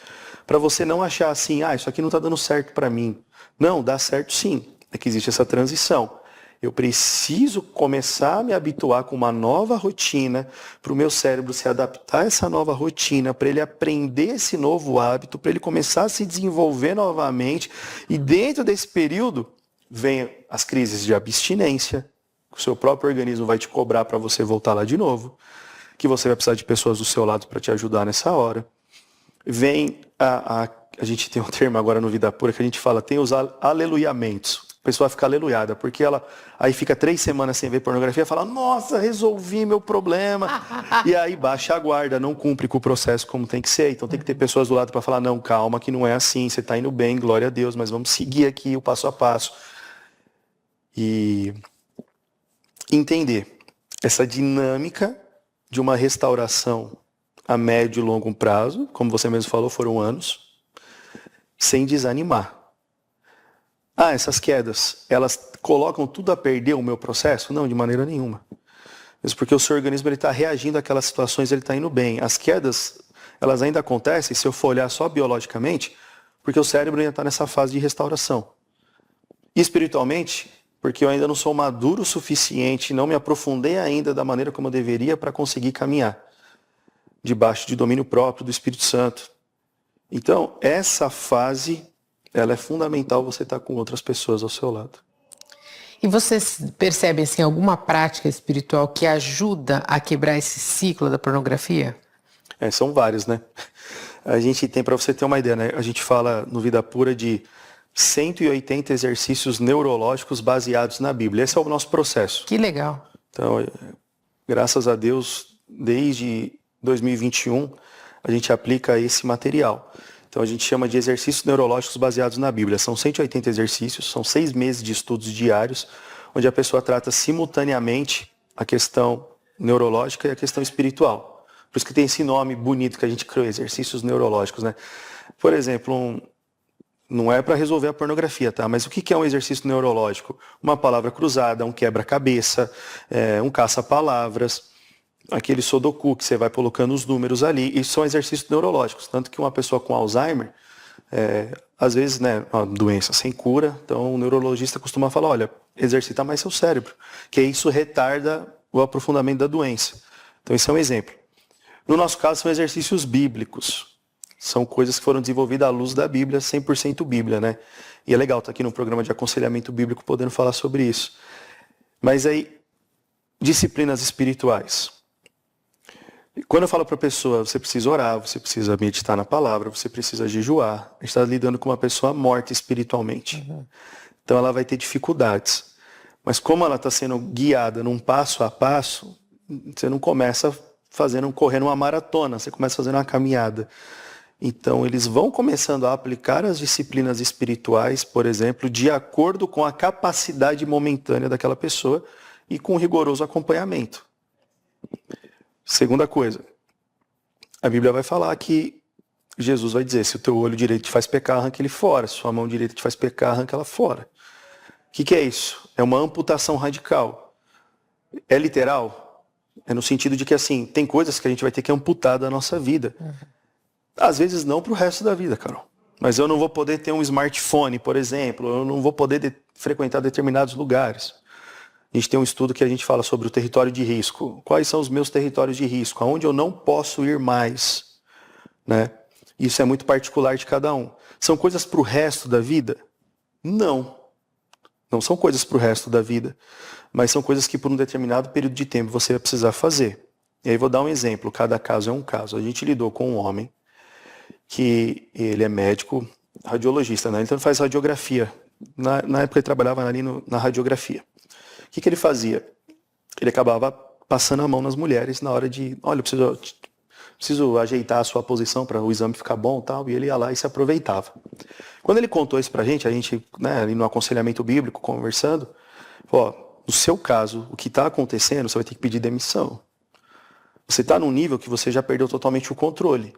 Para você não achar assim, isso aqui não está dando certo para mim. Não, dá certo sim. É que existe essa transição. Eu preciso começar a me habituar com uma nova rotina, para o meu cérebro se adaptar a essa nova rotina, para ele aprender esse novo hábito, para ele começar a se desenvolver novamente. E dentro desse período, vem as crises de abstinência, o seu próprio organismo vai te cobrar para você voltar lá de novo, que você vai precisar de pessoas do seu lado para te ajudar nessa hora. Vem a gente tem um termo agora no Vida Pura que a gente fala, tem os aleluiamentos. A pessoa fica aleluiada, porque ela aí fica 3 semanas sem ver pornografia e fala, nossa, resolvi meu problema. E aí baixa a guarda, não cumpre com o processo como tem que ser. Então tem que ter pessoas do lado para falar, não, calma, que não é assim, você está indo bem, glória a Deus, mas vamos seguir aqui o passo a passo. E entender essa dinâmica de uma restauração a médio e longo prazo, como você mesmo falou, foram anos, sem desanimar. Essas quedas, elas colocam tudo a perder o meu processo? Não, de maneira nenhuma. Mesmo porque o seu organismo está reagindo àquelas situações, ele está indo bem. As quedas, elas ainda acontecem, se eu for olhar só biologicamente, porque o cérebro ainda está nessa fase de restauração. E espiritualmente, porque eu ainda não sou maduro o suficiente, não me aprofundei ainda da maneira como eu deveria para conseguir caminhar debaixo de domínio próprio do Espírito Santo. Então, essa fase, ela é fundamental você estar com outras pessoas ao seu lado. E vocês percebem assim, alguma prática espiritual que ajuda a quebrar esse ciclo da pornografia? São várias, né? A gente tem, para você ter uma ideia, né? A gente fala no Vida Pura de 180 exercícios neurológicos baseados na Bíblia. Esse é o nosso processo. Que legal. Então, graças a Deus, desde 2021, a gente aplica esse material. Então a gente chama de exercícios neurológicos baseados na Bíblia. São 180 exercícios, são 6 meses de estudos diários, onde a pessoa trata simultaneamente a questão neurológica e a questão espiritual. Por isso que tem esse nome bonito que a gente criou, exercícios neurológicos, né? Por exemplo, não é para resolver a pornografia, tá? Mas o que é um exercício neurológico? Uma palavra cruzada, um quebra-cabeça, um caça-palavras, aquele sudoku que você vai colocando os números ali. Isso são exercícios neurológicos. Tanto que uma pessoa com Alzheimer, às vezes, né, uma doença sem cura, então o neurologista costuma falar, olha, exercita mais seu cérebro, que isso retarda o aprofundamento da doença. Então esse é um exemplo. No nosso caso, são exercícios bíblicos. São coisas que foram desenvolvidas à luz da Bíblia, 100% Bíblia, né? E é legal estar aqui no programa de aconselhamento bíblico podendo falar sobre isso. Mas aí, disciplinas espirituais. Quando eu falo para a pessoa, você precisa orar, você precisa meditar na palavra, você precisa jejuar, a gente está lidando com uma pessoa morta espiritualmente. Então ela vai ter dificuldades. Mas como ela está sendo guiada num passo a passo, você não começa correndo uma maratona, você começa fazendo uma caminhada. Então eles vão começando a aplicar as disciplinas espirituais, por exemplo, de acordo com a capacidade momentânea daquela pessoa e com rigoroso acompanhamento. Segunda coisa, a Bíblia vai falar que Jesus vai dizer, se o teu olho direito te faz pecar, arranca ele fora. Se sua mão direita te faz pecar, arranca ela fora. O que é isso? É uma amputação radical. É literal? É no sentido de que, assim, tem coisas que a gente vai ter que amputar da nossa vida. Às vezes não para o resto da vida, Carol. Mas eu não vou poder ter um smartphone, por exemplo. Eu não vou poder frequentar determinados lugares. A gente tem um estudo que a gente fala sobre o território de risco. Quais são os meus territórios de risco? Aonde eu não posso ir mais? Né? Isso é muito particular de cada um. São coisas para o resto da vida? Não. Não são coisas para o resto da vida. Mas são coisas que por um determinado período de tempo você vai precisar fazer. E aí vou dar um exemplo. Cada caso é um caso. A gente lidou com um homem que ele é médico, radiologista, né? Então ele faz radiografia. Na época ele trabalhava ali na radiografia. O que ele fazia? Ele acabava passando a mão nas mulheres na hora de, olha, preciso ajeitar a sua posição para o exame ficar bom e tal, e ele ia lá e se aproveitava. Quando ele contou isso pra gente, né, ali no aconselhamento bíblico, conversando, falou, no seu caso, o que está acontecendo, você vai ter que pedir demissão. Você está num nível que você já perdeu totalmente o controle.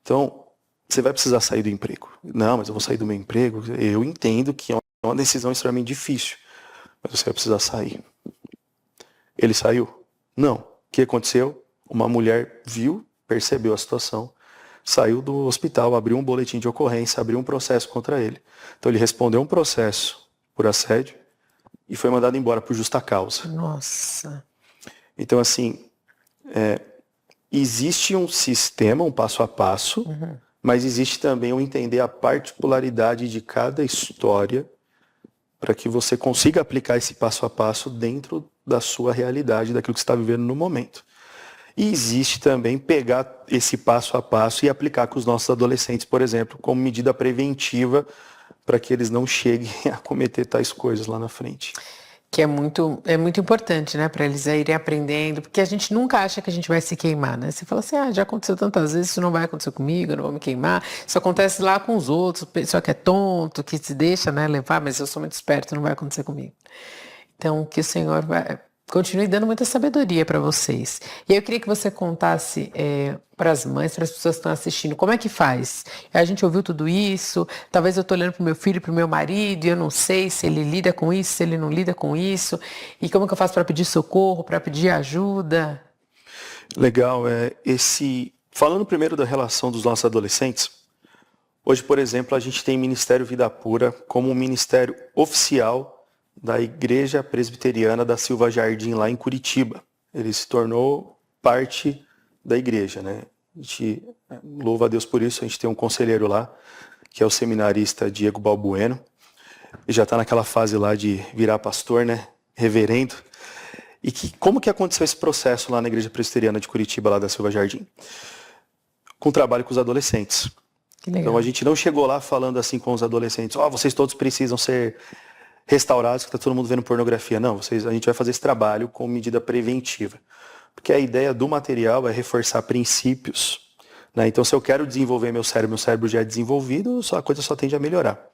Então, você vai precisar sair do emprego. Não, mas eu vou sair do meu emprego. Eu entendo que é uma decisão extremamente difícil. Mas você vai precisar sair. Ele saiu? Não. O que aconteceu? Uma mulher viu, percebeu a situação, saiu do hospital, abriu um boletim de ocorrência, abriu um processo contra ele. Então ele respondeu um processo por assédio e foi mandado embora por justa causa. Nossa. Então, assim, existe um sistema, um passo a passo, mas existe também o entender a particularidade de cada história para que você consiga aplicar esse passo a passo dentro da sua realidade, daquilo que você está vivendo no momento. E existe também pegar esse passo a passo e aplicar com os nossos adolescentes, por exemplo, como medida preventiva para que eles não cheguem a cometer tais coisas lá na frente. Que é muito importante, né, para eles irem aprendendo, porque a gente nunca acha que a gente vai se queimar, né? Você fala assim, já aconteceu tantas vezes, isso não vai acontecer comigo, eu não vou me queimar. Isso acontece lá com os outros, o pessoal que é tonto, que se deixa, né, levar, mas eu sou muito esperto, não vai acontecer comigo. Então, que o Senhor continue dando muita sabedoria para vocês. E eu queria que você contasse para as mães, para as pessoas que estão assistindo, como é que faz? A gente ouviu tudo isso, talvez eu estou olhando para o meu filho, para o meu marido, e eu não sei se ele lida com isso, se ele não lida com isso, e como que eu faço para pedir socorro, para pedir ajuda? Legal, falando primeiro da relação dos nossos adolescentes, hoje, por exemplo, a gente tem Ministério Vida Pura como um ministério oficial da Igreja Presbiteriana da Silva Jardim, lá em Curitiba. Ele se tornou parte da igreja, né? A gente louva a Deus por isso, a gente tem um conselheiro lá, que é o seminarista Diego Balbueno, e já está naquela fase lá de virar pastor, né? Reverendo. E como que aconteceu esse processo lá na Igreja Presbiteriana de Curitiba, lá da Silva Jardim? Com trabalho com os adolescentes. Então a gente não chegou lá falando assim com os adolescentes, vocês todos precisam ser restaurados, que está todo mundo vendo pornografia. Não, a gente vai fazer esse trabalho com medida preventiva. Porque a ideia do material é reforçar princípios. Né? Então, se eu quero desenvolver meu cérebro já é desenvolvido, a coisa só tende a melhorar.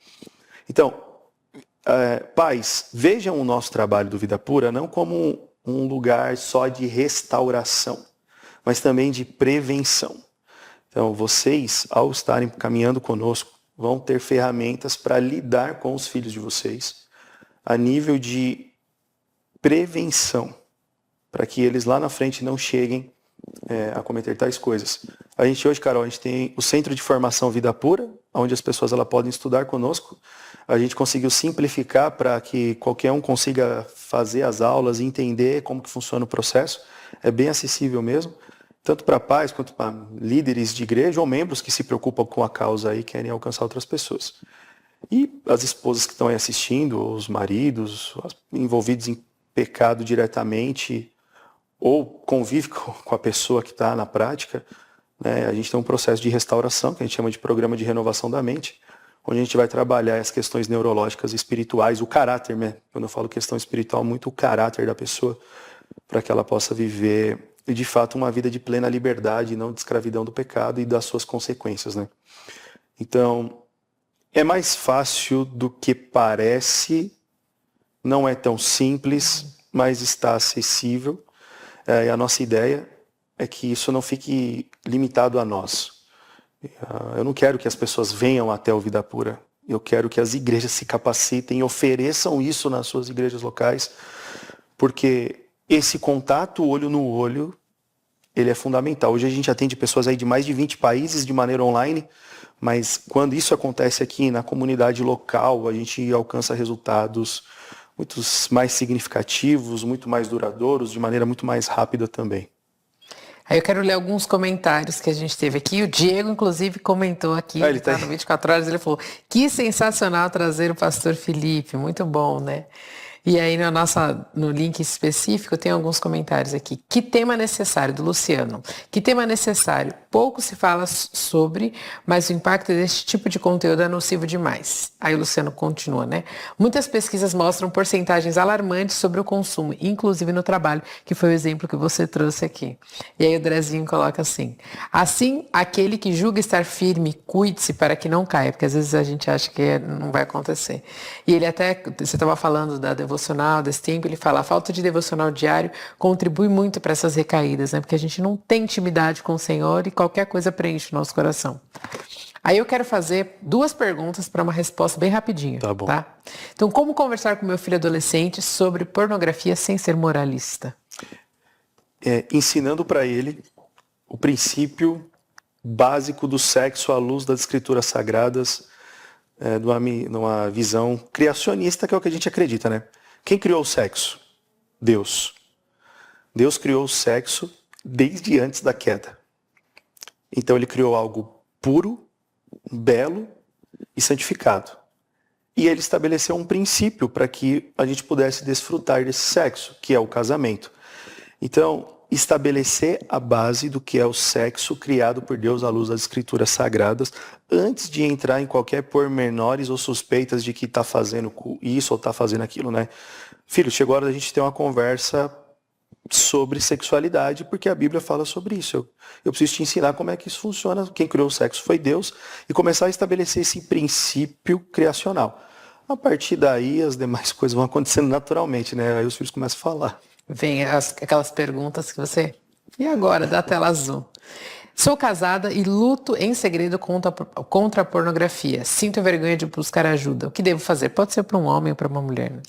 Então, pais, vejam o nosso trabalho do Vida Pura não como um lugar só de restauração, mas também de prevenção. Então, vocês, ao estarem caminhando conosco, vão ter ferramentas para lidar com os filhos de vocês, a nível de prevenção, para que eles lá na frente não cheguem a cometer tais coisas. A gente hoje, Carol, a gente tem o Centro de Formação Vida Pura, onde as pessoas podem estudar conosco. A gente conseguiu simplificar para que qualquer um consiga fazer as aulas e entender como que funciona o processo. É bem acessível mesmo, tanto para pais quanto para líderes de igreja ou membros que se preocupam com a causa e querem alcançar outras pessoas. E as esposas que estão aí assistindo, os maridos envolvidos em pecado diretamente ou convive com a pessoa que está na prática, né? A gente tem um processo de restauração, que a gente chama de programa de renovação da mente, onde a gente vai trabalhar as questões neurológicas e espirituais, o caráter, né? Quando eu falo questão espiritual, muito o caráter da pessoa, para que ela possa viver, de fato, uma vida de plena liberdade, não de escravidão do pecado e das suas consequências, né? Então, é mais fácil do que parece, não é tão simples, mas está acessível. E a nossa ideia é que isso não fique limitado a nós. Eu não quero que as pessoas venham até o Vida Pura. Eu quero que as igrejas se capacitem e ofereçam isso nas suas igrejas locais, porque esse contato olho no olho, ele é fundamental. Hoje a gente atende pessoas aí de mais de 20 países de maneira online, mas quando isso acontece aqui na comunidade local, a gente alcança resultados muito mais significativos, muito mais duradouros, de maneira muito mais rápida também. Aí eu quero ler alguns comentários que a gente teve aqui. O Diego, inclusive, comentou aqui, ele está no 24 Horas, ele falou, que sensacional trazer o pastor Felipe, muito bom, né? E aí no link específico tem alguns comentários aqui. Que tema necessário, do Luciano. Que tema necessário? Pouco se fala sobre, mas o impacto deste tipo de conteúdo é nocivo demais. Aí o Luciano continua, né? Muitas pesquisas mostram porcentagens alarmantes sobre o consumo, inclusive no trabalho, que foi o exemplo que você trouxe aqui. E aí o Drezinho coloca assim. Assim, aquele que julga estar firme, cuide-se para que não caia, porque às vezes a gente acha que não vai acontecer. E ele até, você estava falando da devocional, desse tempo, ele fala, a falta de devocional diário contribui muito para essas recaídas, né? Porque a gente não tem intimidade com o Senhor e qualquer coisa preenche o nosso coração. Aí eu quero fazer 2 perguntas para uma resposta bem rapidinho. Tá bom. Tá? Então, como conversar com meu filho adolescente sobre pornografia sem ser moralista? Ensinando para ele o princípio básico do sexo à luz das escrituras sagradas, numa visão criacionista, que é o que a gente acredita, né? Quem criou o sexo? Deus. Deus criou o sexo desde antes da queda. Então ele criou algo puro, belo e santificado. E ele estabeleceu um princípio para que a gente pudesse desfrutar desse sexo, que é o casamento. Então, estabelecer a base do que é o sexo criado por Deus à luz das escrituras sagradas, antes de entrar em qualquer pormenores ou suspeitas de que está fazendo isso ou está fazendo aquilo, né? Filho, chegou a hora da gente ter uma conversa sobre sexualidade, porque a Bíblia fala sobre isso. Eu preciso te ensinar como é que isso funciona. Quem criou o sexo foi Deus, e começar a estabelecer esse princípio criacional. A partir daí, as demais coisas vão acontecendo naturalmente, né? Aí os filhos começam a falar. Vem aquelas perguntas que você... E agora, da tela azul. Sou casada e luto em segredo contra a pornografia. Sinto vergonha de buscar ajuda. O que devo fazer? Pode ser para um homem ou para uma mulher, né?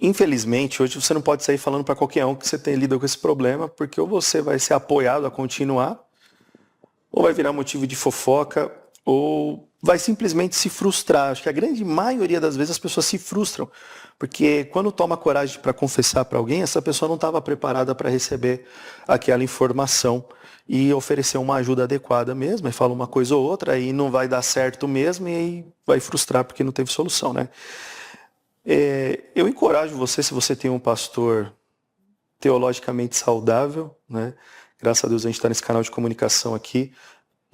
Infelizmente, hoje você não pode sair falando para qualquer um que você tem lidado com esse problema, porque ou você vai ser apoiado a continuar, ou vai virar motivo de fofoca, ou vai simplesmente se frustrar. Acho que a grande maioria das vezes as pessoas se frustram, porque quando toma coragem para confessar para alguém, essa pessoa não estava preparada para receber aquela informação e oferecer uma ajuda adequada mesmo, e fala uma coisa ou outra, aí não vai dar certo mesmo, e aí vai frustrar porque não teve solução, né? Eu encorajo você, se você tem um pastor teologicamente saudável, né? Graças a Deus a gente está nesse canal de comunicação aqui,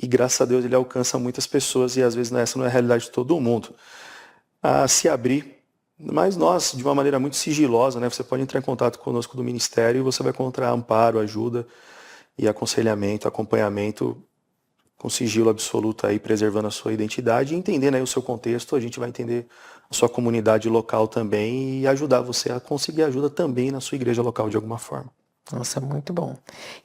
e graças a Deus ele alcança muitas pessoas, e às vezes essa não é a realidade de todo mundo, a se abrir. Mas nós, de uma maneira muito sigilosa, né? Você pode entrar em contato conosco do ministério e você vai encontrar amparo, ajuda e aconselhamento, acompanhamento com sigilo absoluto aí, preservando a sua identidade e entendendo aí o seu contexto. A gente vai entender a sua comunidade local também e ajudar você a conseguir ajuda também na sua igreja local de alguma forma. Nossa, muito bom.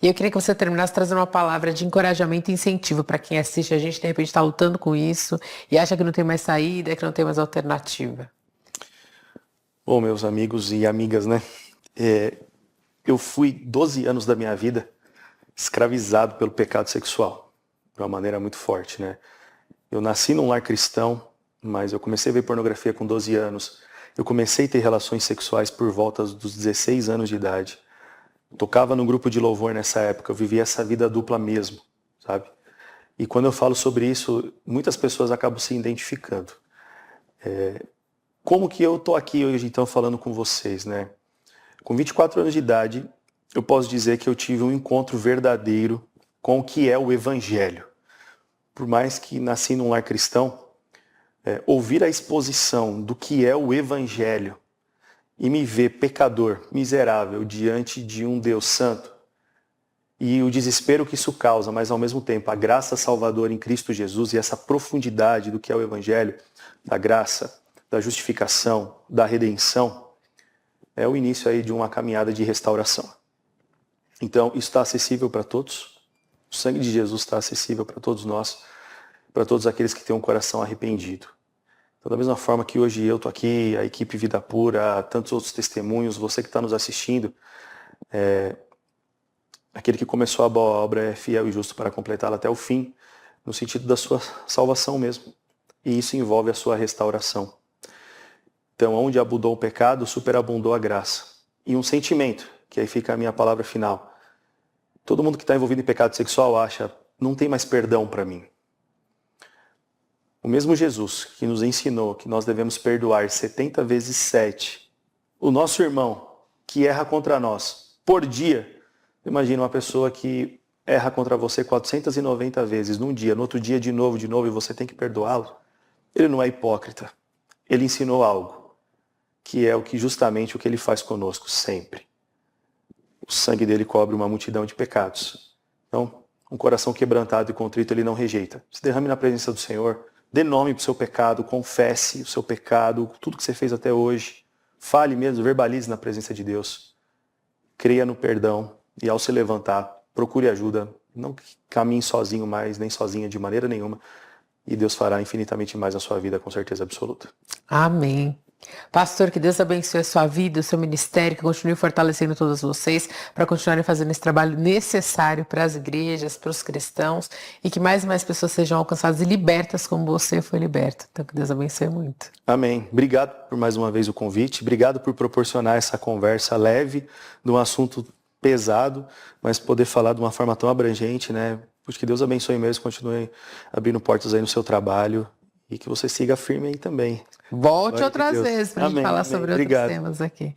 E eu queria que você terminasse trazendo uma palavra de encorajamento e incentivo para quem assiste a gente, de repente está lutando com isso e acha que não tem mais saída, que não tem mais alternativa. Bom, meus amigos e amigas, né? Eu fui 12 anos da minha vida escravizado pelo pecado sexual, de uma maneira muito forte, né? Eu nasci num lar cristão, mas eu comecei a ver pornografia com 12 anos. Eu comecei a ter relações sexuais por volta dos 16 anos de idade. Tocava no grupo de louvor nessa época, eu vivia essa vida dupla mesmo, sabe? E quando eu falo sobre isso, muitas pessoas acabam se identificando. Como que eu tô aqui hoje, então, falando com vocês, né? Com 24 anos de idade, eu posso dizer que eu tive um encontro verdadeiro com o que é o Evangelho. Por mais que nasci num lar cristão, ouvir a exposição do que é o Evangelho e me ver pecador, miserável, diante de um Deus santo, e o desespero que isso causa, mas ao mesmo tempo a graça salvadora em Cristo Jesus e essa profundidade do que é o Evangelho, da graça, da justificação, da redenção, é o início aí de uma caminhada de restauração. Então, isso está acessível para todos. O sangue de Jesus está acessível para todos nós, para todos aqueles que têm um coração arrependido. Então, da mesma forma que hoje eu estou aqui, a equipe Vida Pura, tantos outros testemunhos, você que está nos assistindo, aquele que começou a boa obra é fiel e justo para completá-la até o fim, no sentido da sua salvação mesmo. E isso envolve a sua restauração. Então, onde abundou o pecado, superabundou a graça. E um sentimento, que aí fica a minha palavra final. Todo mundo que está envolvido em pecado sexual acha, não tem mais perdão para mim. O mesmo Jesus que nos ensinou que nós devemos perdoar 70 vezes 7, o nosso irmão que erra contra nós por dia, imagina uma pessoa que erra contra você 490 vezes num dia, no outro dia de novo, e você tem que perdoá-lo. Ele não é hipócrita. Ele ensinou algo, que é justamente o que ele faz conosco sempre. O sangue dele cobre uma multidão de pecados. Então, um coração quebrantado e contrito ele não rejeita. Se derrame na presença do Senhor, dê nome para o seu pecado, confesse o seu pecado, tudo que você fez até hoje. Fale mesmo, verbalize na presença de Deus. Creia no perdão e ao se levantar, procure ajuda. Não caminhe sozinho mais, nem sozinha de maneira nenhuma. E Deus fará infinitamente mais na sua vida, com certeza absoluta. Amém. Pastor, que Deus abençoe a sua vida, o seu ministério, que continue fortalecendo todos vocês para continuarem fazendo esse trabalho necessário para as igrejas, para os cristãos e que mais e mais pessoas sejam alcançadas e libertas como você foi liberto. Então, que Deus abençoe muito. Amém. Obrigado por mais uma vez o convite. Obrigado por proporcionar essa conversa leve de um assunto pesado, mas poder falar de uma forma tão abrangente, né? Porque Deus abençoe mesmo, continue abrindo portas aí no seu trabalho e que você siga firme aí também. Volte Glória outras de Deus. vezes para a gente Amém, falar amém. sobre outros Obrigado. temas aqui.